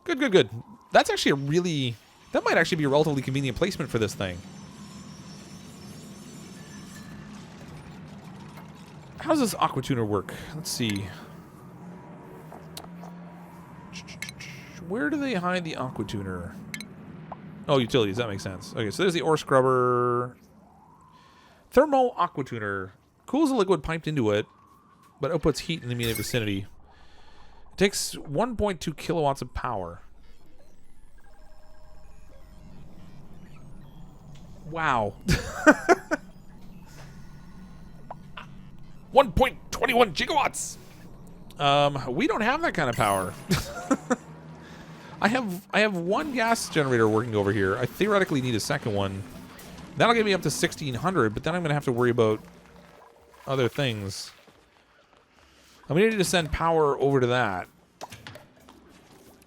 Good. That's actually a really... That might actually be a relatively convenient placement for this thing. How does this aqua tuner work? Let's see. Where do they hide the aqua tuner? Oh, utilities. That makes sense. Okay, so there's the ore scrubber. Thermo aqua tuner. Cools the liquid piped into it, but outputs heat in the immediate vicinity. It takes 1.2 kilowatts of power. Wow. 1.21 gigawatts. We don't have that kind of power. I have one gas generator working over here. I theoretically need a second one. That'll get me up to 1600, but then I'm going to have to worry about other things. I'm going to need to send power over to that.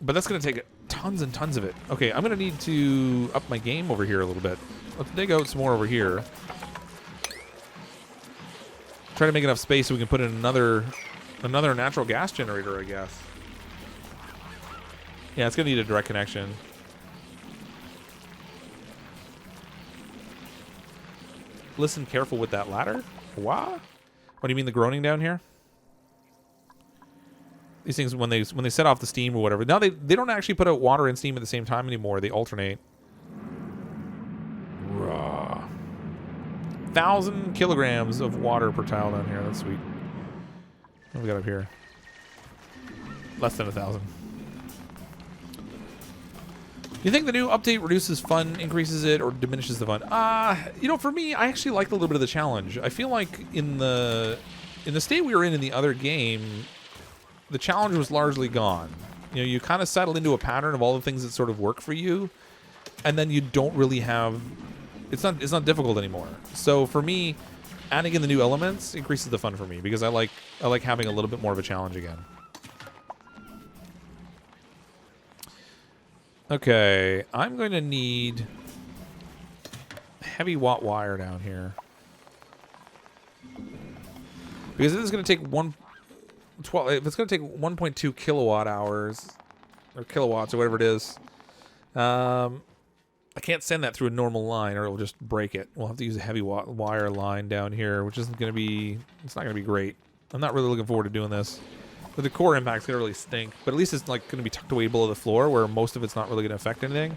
But that's going to take tons and tons of it. Okay, I'm going to need to up my game over here a little bit. Let's dig out some more over here. Try to make enough space so we can put in another natural gas generator, I guess. Yeah, it's going to need a direct connection. Listen careful with that ladder. What? What do you mean, the groaning down here? these things when they set off the steam or whatever. Now they don't actually put out water and steam at the same time anymore. They alternate. 1,000 kilograms of water per tile down here. That's sweet. What do we got up here? Less than 1,000. Do you think the new update reduces fun, increases it, or diminishes the fun? You know, for me, I actually like a little bit of the challenge. I feel like in the state we were in the other game, the challenge was largely gone. You know, you kind of settle into a pattern of all the things that sort of work for you, and then you don't really have. It's not difficult anymore. So for me, adding in the new elements increases the fun for me because I like having a little bit more of a challenge again. Okay, I'm going to need heavy watt wire down here because this is going to take if it's going to take 1.2 kilowatt hours or kilowatts or whatever it is. I can't send that through a normal line or it'll just break it. We'll have to use a heavy wire line down here, which isn't going to be, it's not going to be great. I'm not really looking forward to doing this. But the core impact's going to really stink. But at least it's like going to be tucked away below the floor where most of it's not really going to affect anything.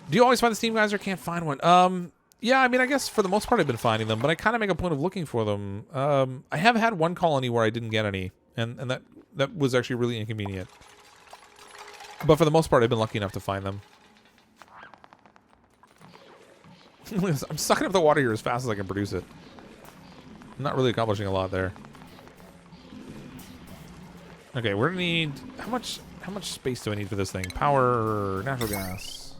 Do you always find the steam geyser? Can't find one. Yeah, I mean, I guess for the most part I've been finding them, but I kind of make a point of looking for them. I have had one colony where I didn't get any, and that was actually really inconvenient. But for the most part, I've been lucky enough to find them. I'm sucking up the water here as fast as I can produce it. I'm not really accomplishing a lot there. Okay, we're gonna need how much space do I need for this thing? Power, natural gas.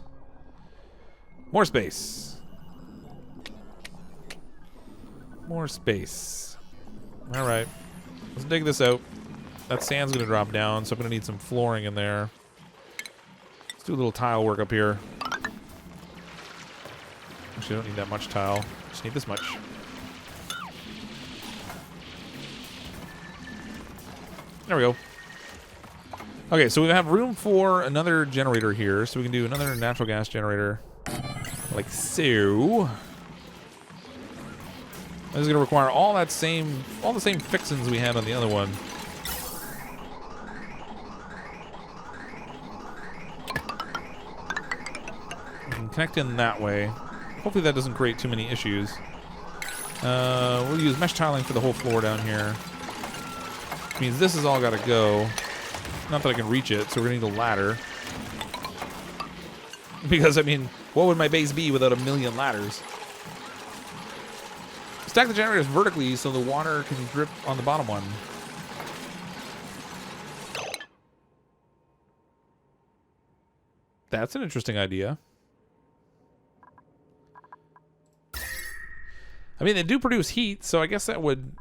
More space. More space. All right, let's dig this out. That sand's gonna drop down, so I'm gonna need some flooring in there. Let's do a little tile work up here. Actually, I don't need that much tile. Just need this much. There we go. Okay, so we have room for another generator here, so we can do another natural gas generator, like so. This is going to require all the same fixins we had on the other one. We can connect in that way. Hopefully that doesn't create too many issues. We'll use mesh tiling for the whole floor down here. Which means this has all got to go. Not that I can reach it, so we're going to need a ladder. Because, I mean, what would my base be without a million ladders? Stack the generators vertically so the water can drip on the bottom one. That's an interesting idea. I mean, they do produce heat, so I guess that would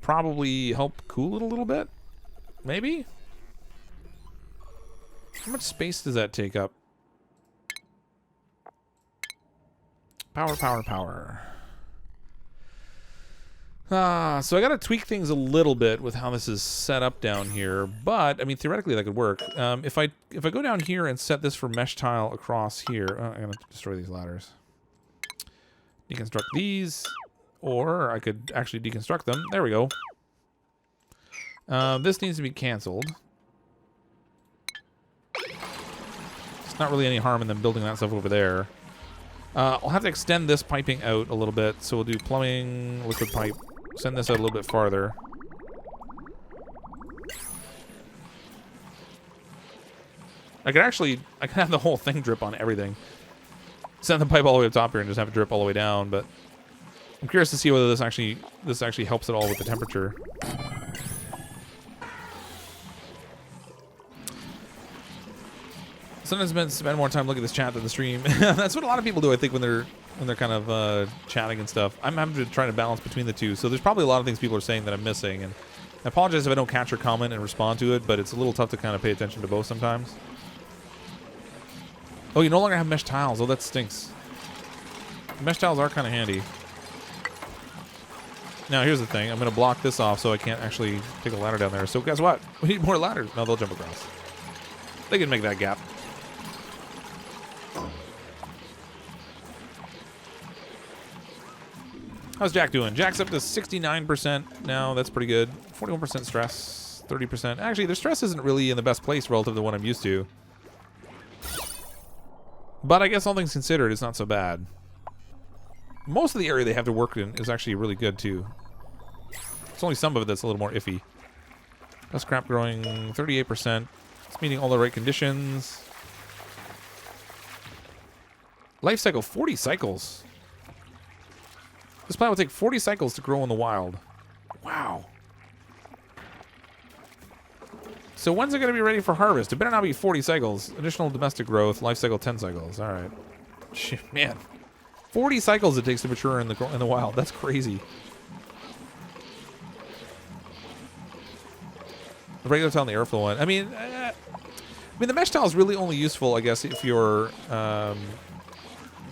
probably help cool it a little bit. Maybe? How much space does that take up? Power, power, power. So I got to tweak things a little bit with how this is set up down here, but I mean theoretically that could work. If I go down here and set this for mesh tile across here, I'm gonna destroy these ladders. Deconstruct these, or I could actually deconstruct them. There we go. This needs to be canceled. It's not really any harm in them building that stuff over there. I'll have to extend this piping out a little bit, so we'll do plumbing, liquid pipe. Send this out a little bit farther. I could have the whole thing drip on everything. Send the pipe all the way up top here and just have it drip all the way down, but I'm curious to see whether this actually helps at all with the temperature. Sometimes I spend more time looking at this chat than the stream. That's what a lot of people do, I think, when they're kind of chatting and stuff. I'm having to try to balance between the two, so there's probably a lot of things people are saying that I'm missing, and I apologize if I don't catch your comment and respond to it, but it's a little tough to kind of pay attention to both sometimes. Oh, you no longer have mesh tiles. Oh, that stinks. Mesh tiles are kind of handy. Now, here's the thing. I'm going to block this off so I can't actually take a ladder down there. So, guess what? We need more ladders. No, they'll jump across. They can make that gap. How's Jack doing? Jack's up to 69% now. That's pretty good. 41% stress. 30%. Actually, their stress isn't really in the best place relative to what I'm used to. But I guess all things considered, it's not so bad. Most of the area they have to work in is actually really good, too. It's only some of it that's a little more iffy. Dust crop growing 38%. It's meeting all the right conditions. Life cycle, 40 cycles. This plant will take 40 cycles to grow in the wild. Wow. So when's it going to be ready for harvest? It better not be 40 cycles. Additional domestic growth, life cycle 10 cycles. All right. Shit, man. 40 cycles it takes to mature in the wild. That's crazy. The regular tile and the airflow one. I mean, the mesh tile is really only useful, I guess, if you're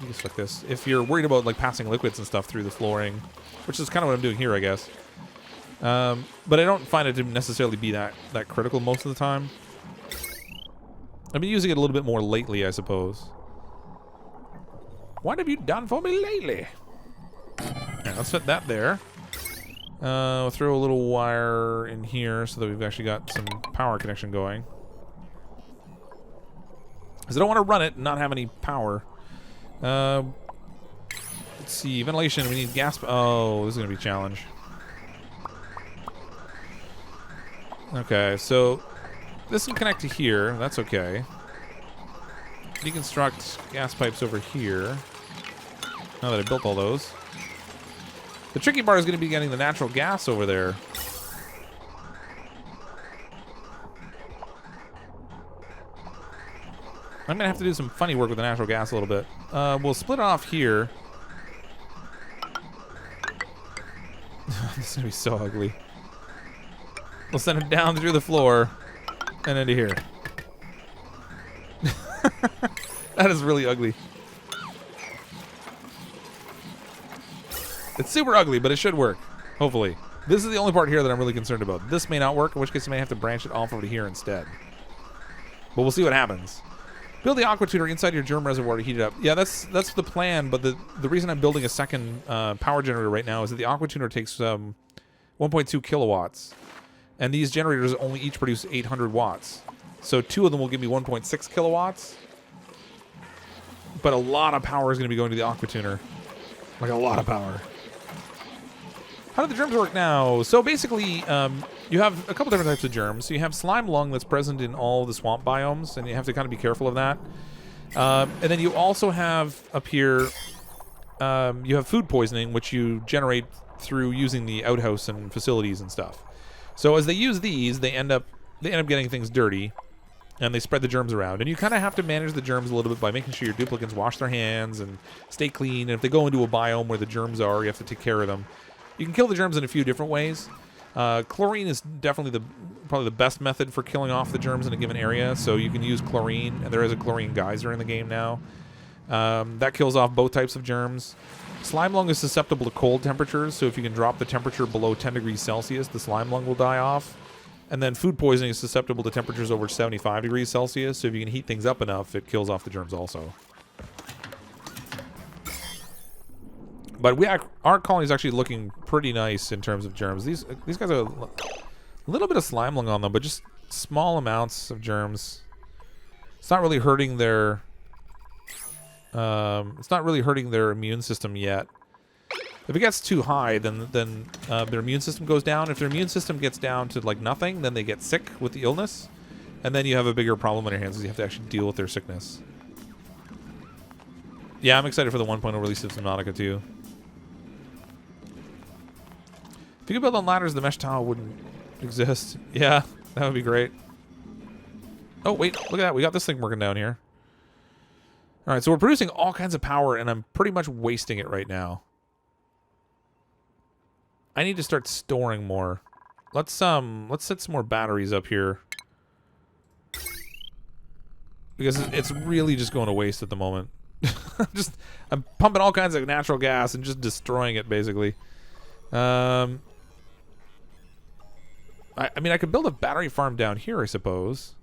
just like this. If you're worried about like passing liquids and stuff through the flooring, which is kind of what I'm doing here, I guess. But I don't find it to necessarily be that critical most of the time. I've been using it a little bit more lately, I suppose. What have you done for me lately? Yeah, let's fit that there. We'll throw a little wire in here so that we've actually got some power connection going. Because I don't want to run it and not have any power. Let's see, ventilation, we need gas. Oh, this is going to be a challenge. Okay, so this can connect to here. That's okay. Deconstruct gas pipes over here. Now that I built all those. The tricky part is going to be getting the natural gas over there. I'm going to have to do some funny work with the natural gas a little bit. We'll split off here. This is going to be so ugly. We'll send it down through the floor and into here. That is really ugly. It's super ugly, but it should work. Hopefully. This is the only part here that I'm really concerned about. This may not work, in which case I may have to branch it off over to here instead. But we'll see what happens. Build the aqua tuner inside your germ reservoir to heat it up. Yeah, that's the plan, but the reason I'm building a second power generator right now is that the aqua tuner takes 1.2 kilowatts. And these generators only each produce 800 watts. So 2 of them will give me 1.6 kilowatts. But a lot of power is going to be going to the aqua tuner. Like a lot of power. How do the germs work now? So basically, you have a couple different types of germs. So you have slime lung that's present in all the swamp biomes, and you have to kind of be careful of that. And then you also have up here, you have food poisoning, which you generate through using the outhouse and facilities and stuff. So as they use these, they end up getting things dirty, and they spread the germs around. And you kind of have to manage the germs a little bit by making sure your duplicants wash their hands and stay clean. And if they go into a biome where the germs are, you have to take care of them. You can kill the germs in a few different ways. Chlorine is definitely probably the best method for killing off the germs in a given area. So you can use chlorine, and there is a chlorine geyser in the game now. That kills off both types of germs. Slime lung is susceptible to cold temperatures, so if you can drop the temperature below 10 degrees Celsius, the slime lung will die off. And then food poisoning is susceptible to temperatures over 75 degrees Celsius, so if you can heat things up enough, it kills off the germs also. But our colony is actually looking pretty nice in terms of germs. These guys are a little bit of slime lung on them, but just small amounts of germs. It's not really hurting their immune system yet. If it gets too high, then their immune system goes down. If their immune system gets down to like nothing, then they get sick with the illness, and then you have a bigger problem on your hands because you have to actually deal with their sickness. Yeah, I'm excited for the 1.0 release of Subnautica too. If you could build on ladders, the mesh tile wouldn't exist. Yeah, that would be great. Oh wait, look at that. We got this thing working down here. All right, so we're producing all kinds of power, and I'm pretty much wasting it right now. I need to start storing more. Let's set some more batteries up here. Because it's really just going to waste at the moment. I'm pumping all kinds of natural gas and just destroying it, basically. I mean, I could build a battery farm down here, I suppose.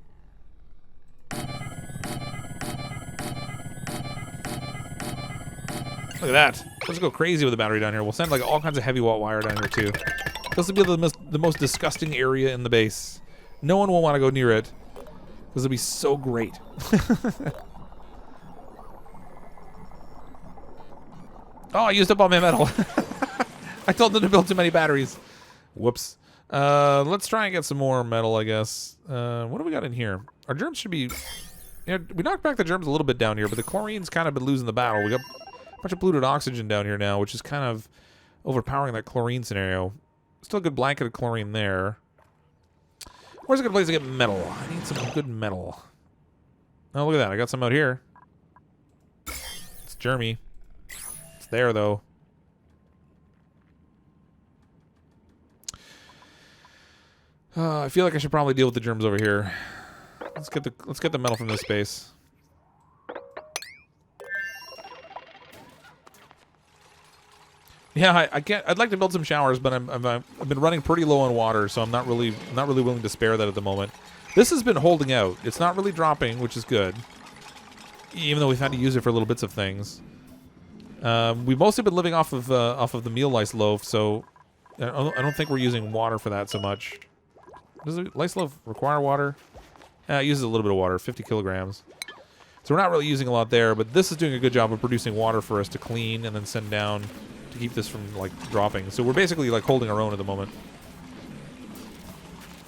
Look at that. Let's go crazy with the battery down here. We'll send like all kinds of heavy watt wire down here too. This will be the the most disgusting area in the base. No one will want to go near it because it'll be so great. Oh, I used up all my metal. I told them to build too many batteries. Whoops. Let's try and get some more metal, I guess. What do we got in here? Our germs should be... Yeah, we knocked back the germs a little bit down here, but the chlorine's kind of been losing the battle. We got a bunch of polluted oxygen down here now, which is kind of overpowering that chlorine scenario. Still a good blanket of chlorine there. Where's a good place to get metal? I need some good metal. Oh, look at that. I got some out here. It's germy. It's there, though. I feel like I should probably deal with the germs over here. Let's get the metal from this space. Yeah, I'd like to build some showers, but I've been running pretty low on water, so I'm not really willing to spare that at the moment. This has been holding out. It's not really dropping, which is good. Even though we've had to use it for little bits of things. We've mostly been living off of the meal lice loaf, so I don't think we're using water for that so much. Does the lice loaf require water? It uses a little bit of water, 50 kilograms. So we're not really using a lot there, but this is doing a good job of producing water for us to clean and then send down to keep this from, like, dropping. So we're basically, like, holding our own at the moment.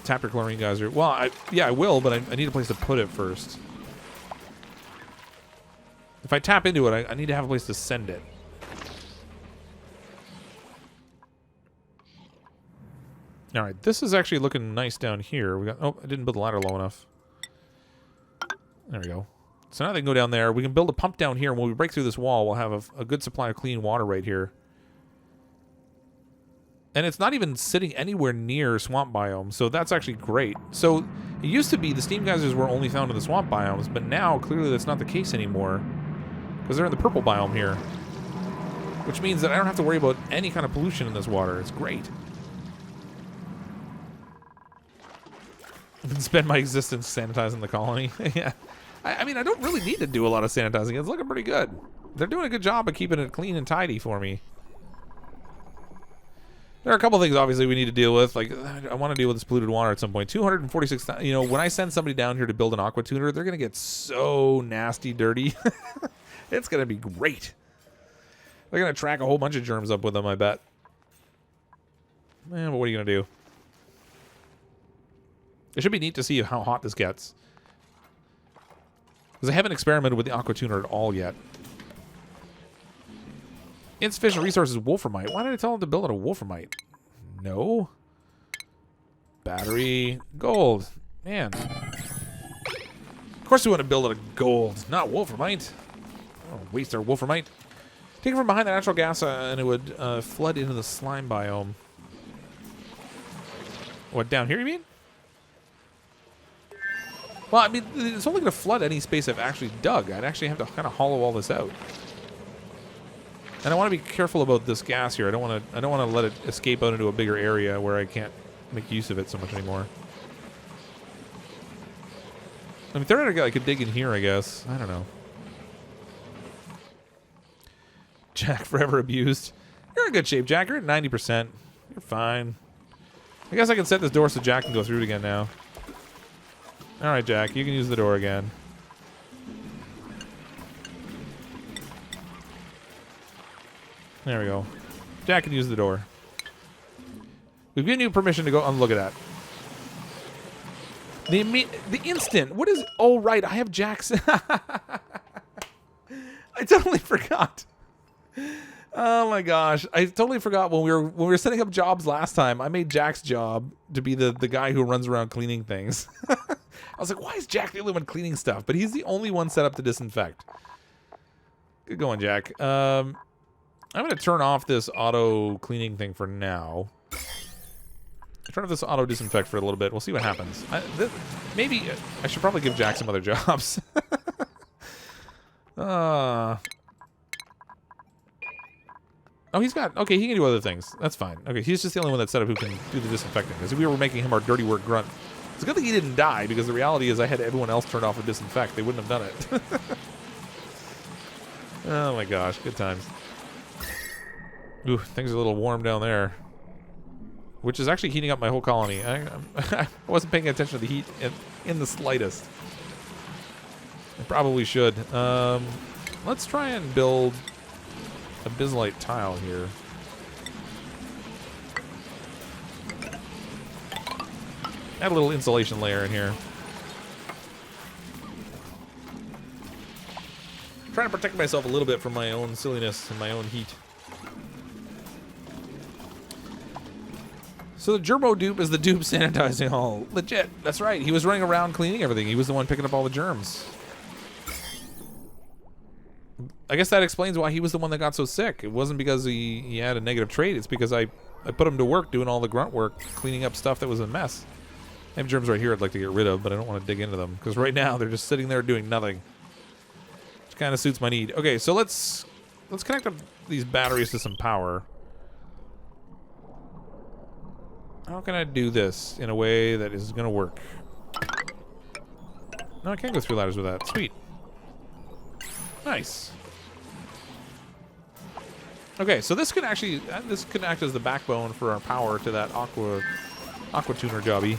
Tap your chlorine geyser. Well, yeah, I will, but I need a place to put it first. If I tap into it, I need to have a place to send it. All right, this is actually looking nice down here. We got. Oh, I didn't build the ladder low enough. There we go. So now they can go down there. We can build a pump down here, and when we break through this wall, we'll have a good supply of clean water right here. And it's not even sitting anywhere near swamp biome, so that's actually great. So it used to be the steam geysers were only found in the swamp biomes, but now clearly that's not the case anymore because they're in the purple biome here, which means that I don't have to worry about any kind of pollution in this water. It's great. I can spend my existence sanitizing the colony. Yeah. I mean, I don't really need to do a lot of sanitizing. It's looking pretty good. They're doing a good job of keeping it clean and tidy for me. There are a couple things, obviously, we need to deal with. Like, I want to deal with this polluted water at some point. 246,000. You know, when I send somebody down here to build an aqua tuner, they're going to get so nasty dirty. It's going to be great. They're going to track a whole bunch of germs up with them, I bet. But what are you going to do? It should be neat to see how hot this gets. Because I haven't experimented with the aqua tuner at all yet. Insufficient resources, wolframite. Why did I tell him to build it a wolframite? No. Battery. Gold. Man. Of course we want to build it a gold, not wolframite. Oh, waste our wolframite. Take it from behind the natural gas and it would flood into the slime biome. What, down here you mean? Well, I mean, it's only going to flood any space I've actually dug. I'd actually have to kind of hollow all this out. And I want to be careful about this gas here. I don't want to let it escape out into a bigger area where I can't make use of it so much anymore. I mean, theoretically, I could dig in here, I guess. I don't know. Jack forever abused. You're in good shape, Jack. You're at 90%. You're fine. I guess I can set this door so Jack can go through it again now. All right, Jack, you can use the door again. There we go. Jack can use the door. We've given you permission to go and look at that. The instant. What is? Oh, right. I have Jack's. I totally forgot. Oh my gosh, I totally forgot when we were setting up jobs last time. I made Jack's job to be the guy who runs around cleaning things. I was like, why is Jack the only one cleaning stuff? But he's the only one set up to disinfect. Good going, Jack. I'm going to turn off this auto cleaning thing for now. Turn off this auto disinfect for a little bit. We'll see what happens. Maybe I should probably give Jack some other jobs. Oh, he's got... Okay, he can do other things. That's fine. Okay, he's just the only one that's set up who can do the disinfecting. Because we were making him our dirty work grunt. It's a good thing he didn't die, because the reality is I had everyone else turned off with disinfect. They wouldn't have done it. Oh my gosh, good times. Ooh, things are a little warm down there. which is actually heating up my whole colony. I wasn't paying attention to the heat in the slightest. I probably should. Let's try and build a Bislite tile here. Add a little insulation layer in here. Trying to protect myself a little bit from my own silliness and my own heat. So the Germo dupe is the dupe sanitizing all. Legit. That's right. He was running around cleaning everything. He was the one picking up all the germs. I guess that explains why he was the one that got so sick. It wasn't because he had a negative trait. It's because I put him to work doing all the grunt work, cleaning up stuff that was a mess. I have germs right here I'd like to get rid of, but I don't want to dig into them. Because right now, they're just sitting there doing nothing. Which kind of suits my need. Okay, so let's connect up these batteries to some power. How can I do this in a way that is going to work? No, I can't go through ladders with that. Sweet. Nice. Okay, so this could actually act as the backbone for our power to that aqua tuner jobby.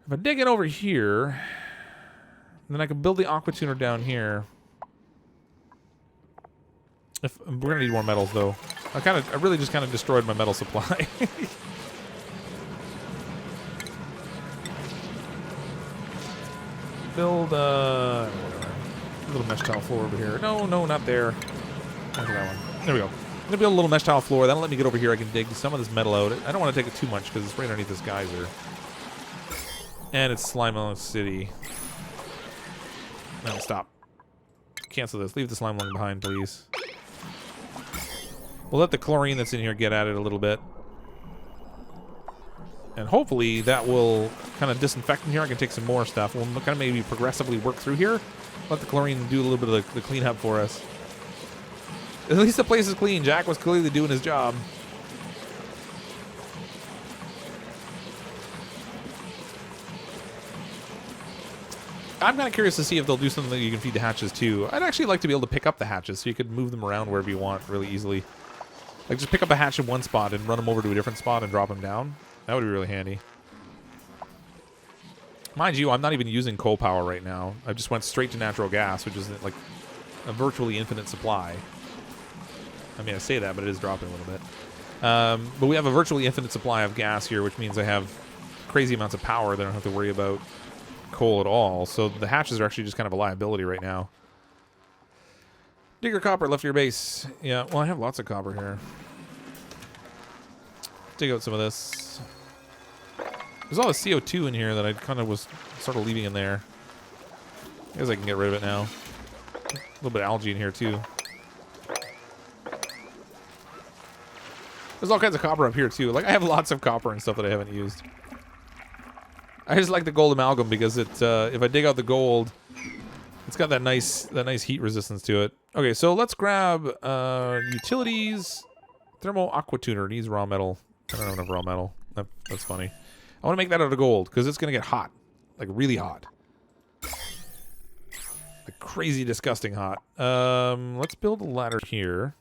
If I dig it over here, then I can build the aqua tuner down here. We're gonna need more metals though. I really just kind of destroyed my metal supply. Build a little mesh tile floor over here. No, not there. Not that one. There we go. I'm gonna build a little mesh tile floor. That'll let me get over here. I can dig some of this metal out. I don't want to take it too much because it's right underneath this geyser. And it's Slime Lung City. No, stop. Cancel this. Leave the slime lung behind, please. We'll let the chlorine that's in here get at it a little bit. And hopefully that will kind of disinfect in here. I can take some more stuff. We'll kind of maybe progressively work through here. Let the chlorine do a little bit of the cleanup for us. At least the place is clean. Jack was clearly doing his job. I'm kind of curious to see if they'll do something that you can feed the hatches too. I'd actually like to be able to pick up the hatches so you could move them around wherever you want really easily. Like just pick up a hatch in one spot and run them over to a different spot and drop them down. That would be really handy. Mind you, I'm not even using coal power right now. I just went straight to natural gas, which is like a virtually infinite supply. I mean, I say that, but it is dropping a little bit. But we have a virtually infinite supply of gas here, which means I have crazy amounts of power that I don't have to worry about coal at all. So the hatches are actually just kind of a liability right now. Digger copper left your base. Yeah, well, I have lots of copper here. Dig out some of this. There's all the CO2 in here that I kind of was sort of leaving in there. I guess I can get rid of it now. A little bit of algae in here too. There's all kinds of copper up here too. Like I have lots of copper and stuff that I haven't used. I just like the gold amalgam because it, if I dig out the gold, it's got that nice heat resistance to it. Okay, so let's grab utilities. Thermal aqua tuner needs raw metal. I don't have enough raw metal. That's funny. I want to make that out of gold because it's going to get hot. Like really hot. Like crazy disgusting hot. Let's build a ladder here.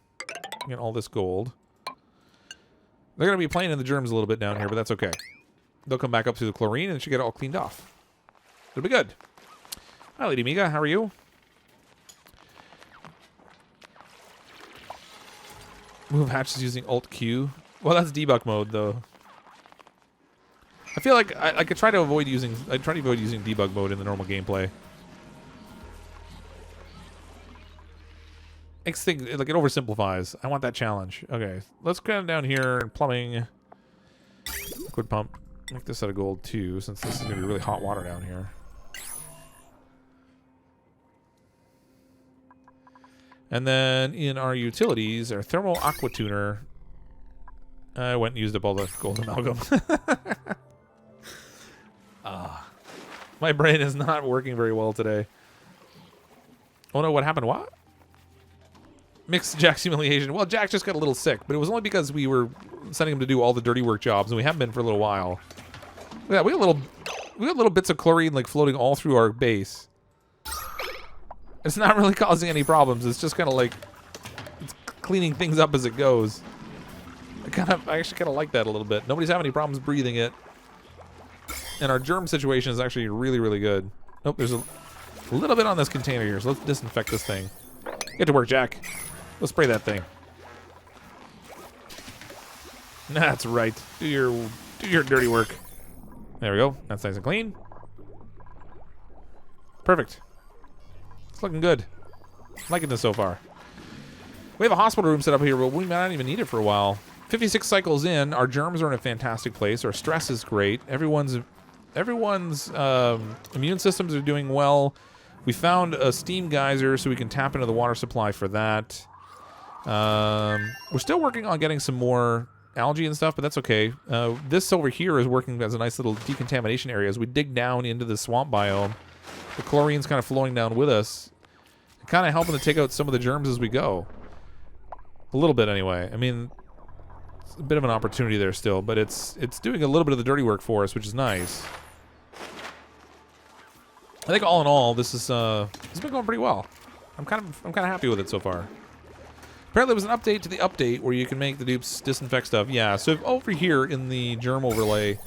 Get all this gold. They're going to be playing in the germs a little bit down here, but that's okay. They'll come back up through the chlorine and it should get it all cleaned off. It'll be good. Hi, Lady Miga. How are you? Move hatches using Alt-Q. Well, that's debug mode, though. I feel like I could try to avoid using... I'd try to avoid using debug mode in the normal gameplay. Makes things... Like, it oversimplifies. I want that challenge. Okay. Let's go down here and plumbing. Liquid pump. Make this out of gold, too, since this is going to be really hot water down here. And then in our utilities, our thermal aqua tuner. I went and used up all the gold amalgam. My brain is not working very well today. Oh no, what happened? What? Mixed Jack's humiliation. Well, Jack just got a little sick, but it was only because we were sending him to do all the dirty work jobs, and we haven't been for a little while. Yeah, we got little bits of chlorine like floating all through our base. It's not really causing any problems. It's just kind of like it's cleaning things up as it goes. I actually kind of like that a little bit. Nobody's having any problems breathing it. And our germ situation is actually really, really good. Nope, there's a little bit on this container here, so let's disinfect this thing. Get to work, Jack. Let's spray that thing. That's right. Do your dirty work. There we go. That's nice and clean. Perfect. It's looking good. I'm liking this so far. We have a hospital room set up here, but we might not even need it for a while. 56 cycles in, our germs are in a fantastic place. Our stress is great. Everyone's immune systems are doing well. We found a steam geyser, so we can tap into the water supply for that. We're still working on getting some more algae and stuff, but that's okay. This over here is working as a nice little decontamination area. As we dig down into the swamp biome, the chlorine's kind of flowing down with us, kind of helping to take out some of the germs as we go. A little bit anyway. I mean, it's a bit of an opportunity there still, but it's doing a little bit of the dirty work for us, which is nice. I think all in all, this is it's been going pretty well. I'm kind of happy with it so far. Apparently, there was an update to the update where you can make the dupes disinfect stuff. Yeah, so over here in the germ overlay,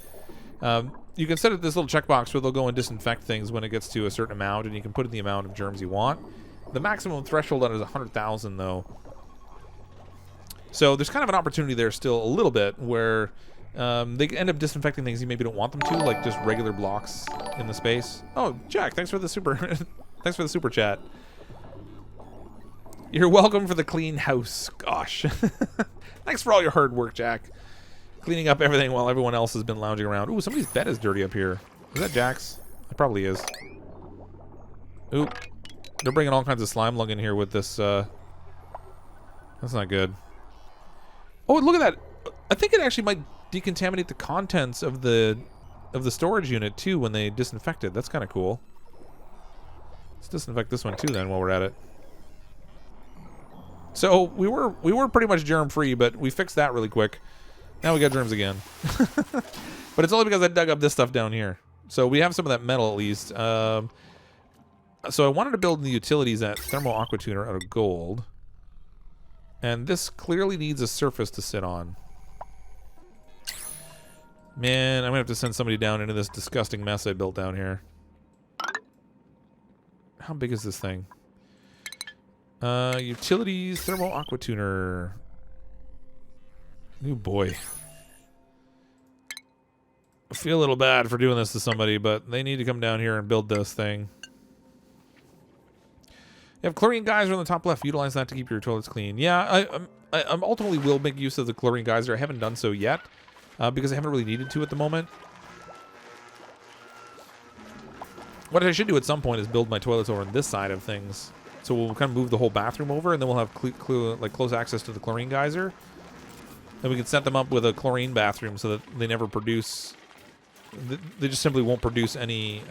you can set up this little checkbox where they'll go and disinfect things when it gets to a certain amount, and you can put in the amount of germs you want. The maximum threshold on it is 100,000, though. So there's kind of an opportunity there still a little bit where they end up disinfecting things you maybe don't want them to, like just regular blocks in the space. Oh, Jack, thanks for the super, thanks for the super chat. You're welcome for the clean house. Gosh. Thanks for all your hard work, Jack. Cleaning up everything while everyone else has been lounging around. Ooh, somebody's bed is dirty up here. Is that Jack's? It probably is. Ooh. They're bringing all kinds of slime lung in here with this. That's not good. Oh, look at that. I think it actually might decontaminate the contents of the storage unit, too, when they disinfect it. That's kind of cool. Let's disinfect this one, too, then, while we're at it. So we were pretty much germ free, but we fixed that really quick. Now we got germs again. But it's only because I dug up this stuff down here. So we have some of that metal at least. So I wanted to build the utilities at thermal aqua tuner out of gold. And this clearly needs a surface to sit on. Man, I'm gonna have to send somebody down into this disgusting mess I built down here. How big is this thing? Utilities, thermal aqua tuner. Oh boy. I feel a little bad for doing this to somebody, but they need to come down here and build this thing. You have chlorine geyser on the top left. Utilize that to keep your toilets clean. Yeah, I ultimately will make use of the chlorine geyser. I haven't done so yet because I haven't really needed to at the moment. What I should do at some point is build my toilets over on this side of things. So we'll kind of move the whole bathroom over, and then we'll have like close access to the chlorine geyser. And we can set them up with a chlorine bathroom so that they never produce. They just simply won't produce any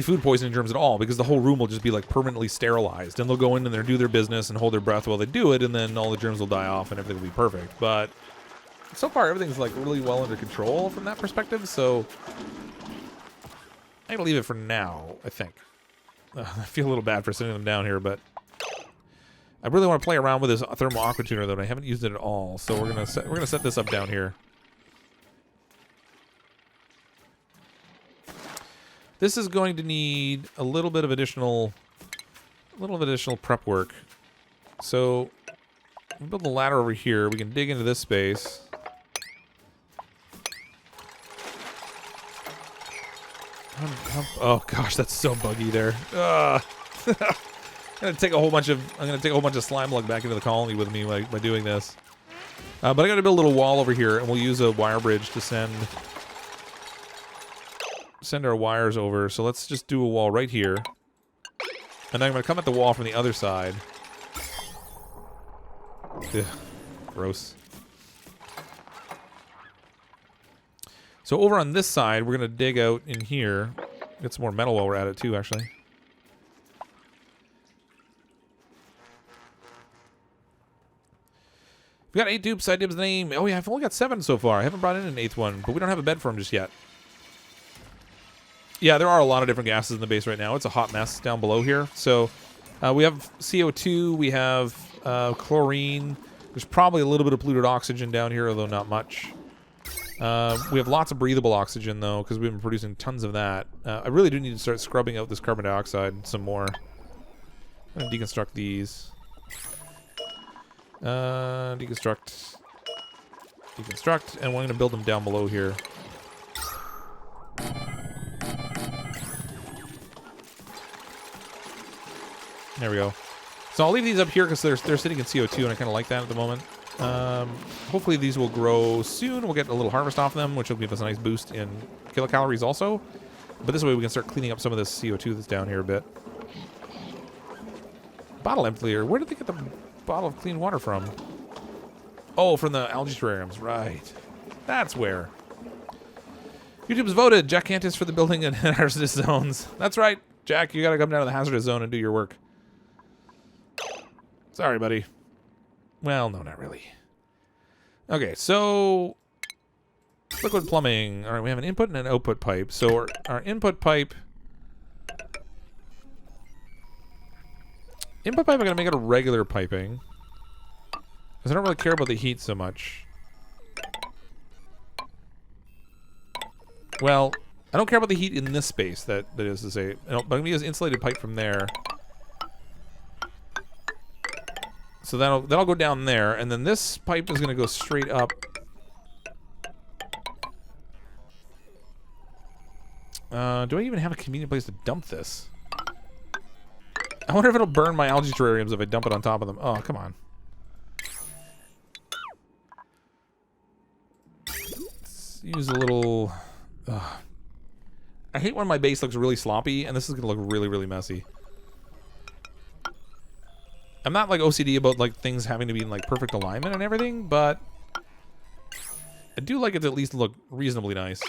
food poisoning germs at all, because the whole room will just be like permanently sterilized, and they'll go in and they'll do their business and hold their breath while they do it, and then all the germs will die off and everything will be perfect. But so far everything's like really well under control from that perspective, so I'm gonna leave it for now, I think. I feel a little bad for sending them down here, but I really want to play around with this thermal aqua tuner though, and I haven't used it at all. So we're gonna set this up down here. This is going to need a little bit of additional prep work. So we'll build a ladder over here. We can dig into this space. Oh gosh, that's so buggy there. I'm gonna take a whole bunch of slime lug back into the colony with me by doing this. But I gotta build a little wall over here, and we'll use a wire bridge to send our wires over. So let's just do a wall right here, and then I'm gonna come at the wall from the other side. Ugh, gross. So over on this side, we're going to dig out in here. Get some more metal while we're at it too, actually. We got 8 dupes. I dibs the name. Oh yeah, I've only got 7 so far. I haven't brought in an 8th one, but we don't have a bed for them just yet. Yeah, there are a lot of different gases in the base right now. It's a hot mess down below here. So we have CO2. We have Chlorine. There's probably a little bit of polluted oxygen down here, although not much. We have lots of breathable oxygen, though, because we've been producing tons of that. I really do need to start scrubbing out this carbon dioxide some more. I'm going to deconstruct these. Deconstruct. Deconstruct, and we're going to build them down below here. There we go. So I'll leave these up here because they're sitting in CO2, and I kind of like that at the moment. Hopefully these will grow soon. We'll get a little harvest off them, which will give us a nice boost in kilocalories also. But this way we can start cleaning up some of this CO2 that's down here a bit. Bottle emptier. Where did they get the bottle of clean water from? Oh, from the algae terrariums. Right. That's where. YouTube's voted Jack Cantus for the building and hazardous zones. That's right. Jack, you got to come down to the hazardous zone and do your work. Sorry, buddy. Well, no, not really. Okay, so liquid plumbing. All right, we have an input and an output pipe. So our input pipe... I'm going to make it a regular piping. Because I don't really care about the heat so much. Well, I don't care about the heat in this space, that is to say. But I'm going to use insulated pipe from there. So that'll go down there, and then this pipe is going to go straight up. Do I even have a convenient place to dump this? I wonder if it'll burn my algae terrariums if I dump it on top of them. Oh, come on. Let's use a little... I hate when my base looks really sloppy, and this is going to look really, really messy. I'm not like OCD about like things having to be in like perfect alignment and everything, but I do like it to at least look reasonably nice.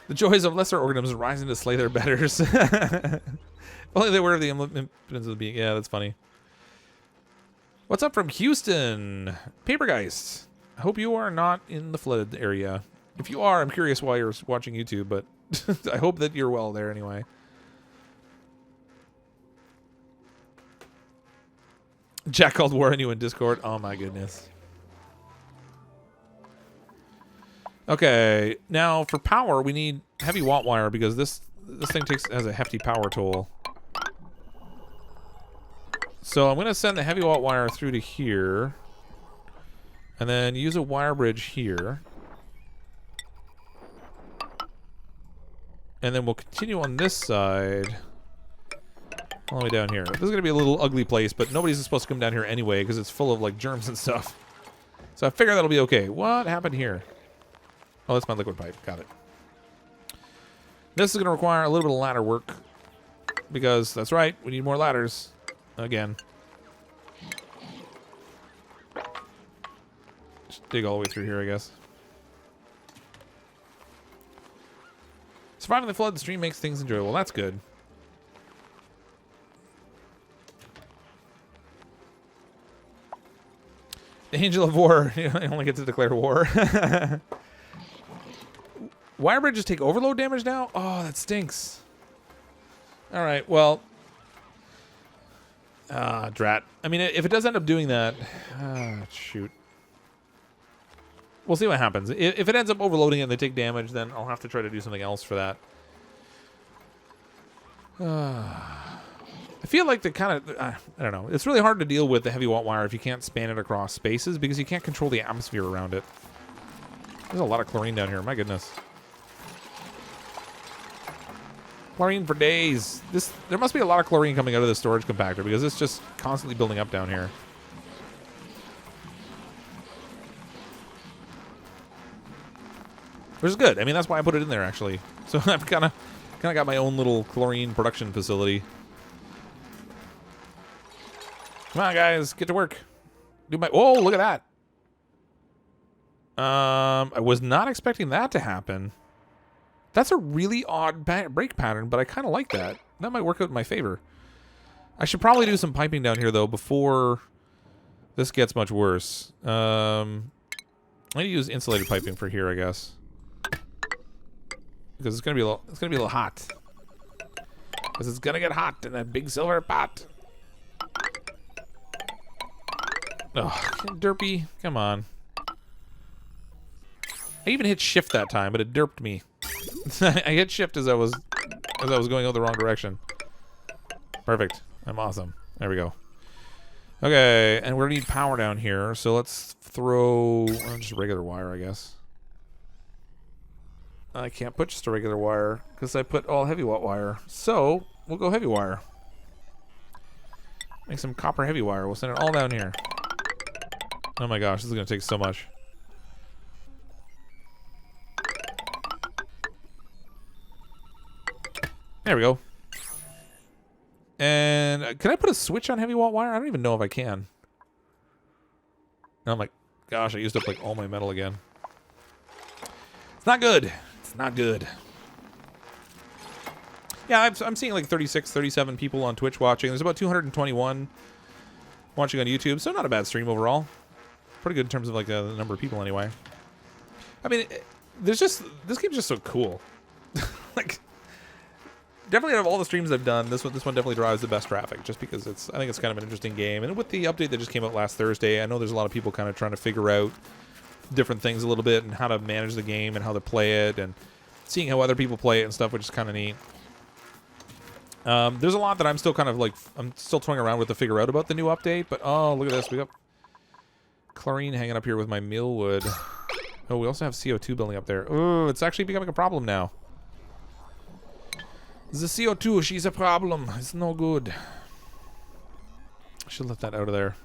The joys of lesser organisms rising to slay their betters. Only they were the impotence of being. Yeah, that's funny. What's up from Houston? Papergeist. I hope you are not in the flooded area. If you are, I'm curious why you're watching YouTube, but I hope that you're well there anyway. Jack called war on you in Discord. Oh my goodness. Okay, now for power we need heavy watt wire because this thing has a hefty power toll. So I'm gonna send the heavy watt wire through to here, and then use a wire bridge here, and then we'll continue on this side. All the way down here. This is going to be a little ugly place, but nobody's supposed to come down here anyway because it's full of like germs and stuff. So I figure that'll be okay. What happened here? Oh, that's my liquid pipe. Got it. This is going to require a little bit of ladder work because that's right. We need more ladders. Again. Just dig all the way through here, I guess. Surviving the flood, the stream makes things enjoyable. That's good. The Angel of War. You only get to declare war. Wire bridges take overload damage now? Oh, that stinks. Alright, well. Drat. I mean, if it does end up doing that... shoot. We'll see what happens. If it ends up overloading it and they take damage, then I'll have to try to do something else for that. I feel like the kind of, I don't know. It's really hard to deal with the heavy watt wire if you can't span it across spaces because you can't control the atmosphere around it. There's a lot of chlorine down here. My goodness. Chlorine for days. There must be a lot of chlorine coming out of the storage compactor because it's just constantly building up down here. Which is good. I mean, that's why I put it in there, actually. So I've kind of got my own little chlorine production facility. Come on, guys, get to work. Do my... Oh, look at that. I was not expecting that to happen. That's a really odd break pattern, but I kind of like that. That might work out in my favor. I should probably do some piping down here, though, before this gets much worse. I'm going to use insulated piping for here, I guess. Because it's going to be a little hot. Because it's going to get hot in that big silver pot. Ugh, derpy. Come on. I even hit shift that time, but it derped me. I hit shift as I was going out the wrong direction. Perfect. I'm awesome. There we go. Okay, and we're gonna need power down here, so let's throw just regular wire, I guess. I can't put just a regular wire because I put all heavy watt wire. So we'll go heavy wire. Make some copper heavy wire. We'll send it all down here. Oh my gosh, this is gonna take so much. There we go. And can I put a switch on heavy watt wire? I don't even know if I can. And I'm like, gosh, I used up like all my metal again. It's not good. It's not good. Yeah, I'm seeing like 36, 37 people on Twitch watching. There's about 221 watching on YouTube, so not a bad stream overall. Pretty good in terms of like the number of people anyway. I mean, this game's just so cool. Like, definitely out of all the streams I've done, this one definitely drives the best traffic, just because I think it's kind of an interesting game. And with the update that just came out last Thursday, I know there's a lot of people kind of trying to figure out different things a little bit and how to manage the game and how to play it and seeing how other people play it and stuff, which is kind of neat. There's a lot that I'm still kind of like, I'm still toying around with to figure out about the new update, but oh, look at this. We got chlorine hanging up here with my millwood. Oh, we also have CO2 building up there. Oh, it's actually becoming a problem now. The CO2, she's a problem. It's no good. I should let that out of there.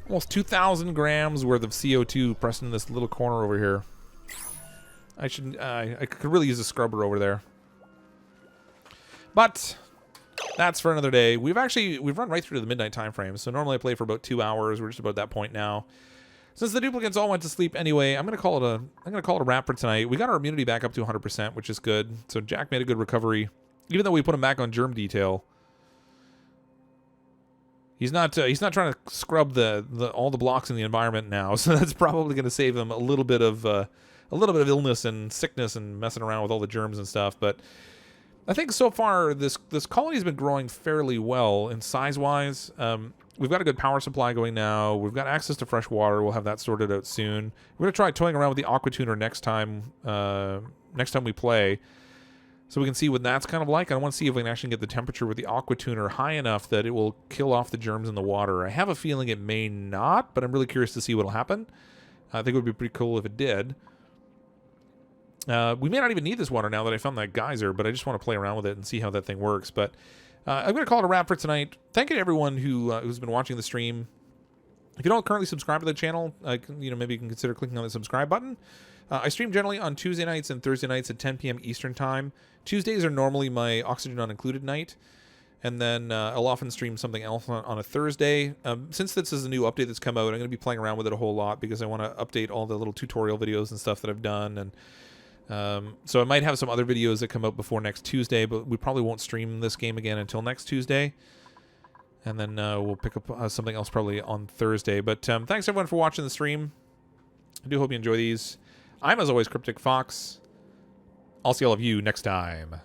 Almost 2,000 grams worth of CO2 pressed in this little corner over here. I could really use a scrubber over there. But that's for another day. We've run right through to the midnight time frame. So normally I play for about 2 hours. We're just about that point now. Since the duplicates all went to sleep anyway, I'm gonna call it a wrap for tonight. We got our immunity back up to 100%, which is good. So Jack made a good recovery, even though we put him back on germ detail. He's not trying to scrub all the blocks in the environment now, so that's probably gonna save him a little bit of illness and sickness and messing around with all the germs and stuff. But I think so far this colony's been growing fairly well in size-wise. We've got a good power supply going now. We've got access to fresh water. We'll have that sorted out soon. We're going to try toying around with the aqua tuner next time we play, so we can see what that's kind of like. I want to see if we can actually get the temperature with the aqua tuner high enough that it will kill off the germs in the water. I have a feeling it may not, but I'm really curious to see what will happen. I think it would be pretty cool if it did. We may not even need this water now that I found that geyser, but I just want to play around with it and see how that thing works. But I'm going to call it a wrap for tonight. Thank you to everyone who's been watching the stream. If you don't currently subscribe to the channel, maybe you can consider clicking on the subscribe button. I stream generally on Tuesday nights and Thursday nights at 10 p.m. Eastern Time. Tuesdays are normally my Oxygen Not Included night. And then I'll often stream something else on a Thursday. Since this is a new update that's come out, I'm going to be playing around with it a whole lot because I want to update all the little tutorial videos and stuff that I've done. And so I might have some other videos that come out before next Tuesday, but we probably won't stream this game again until next Tuesday. And then we'll pick up something else probably on Thursday. But thanks everyone for watching the stream. I do hope you enjoy these. I'm, as always, CrypticFox. I'll see all of you next time.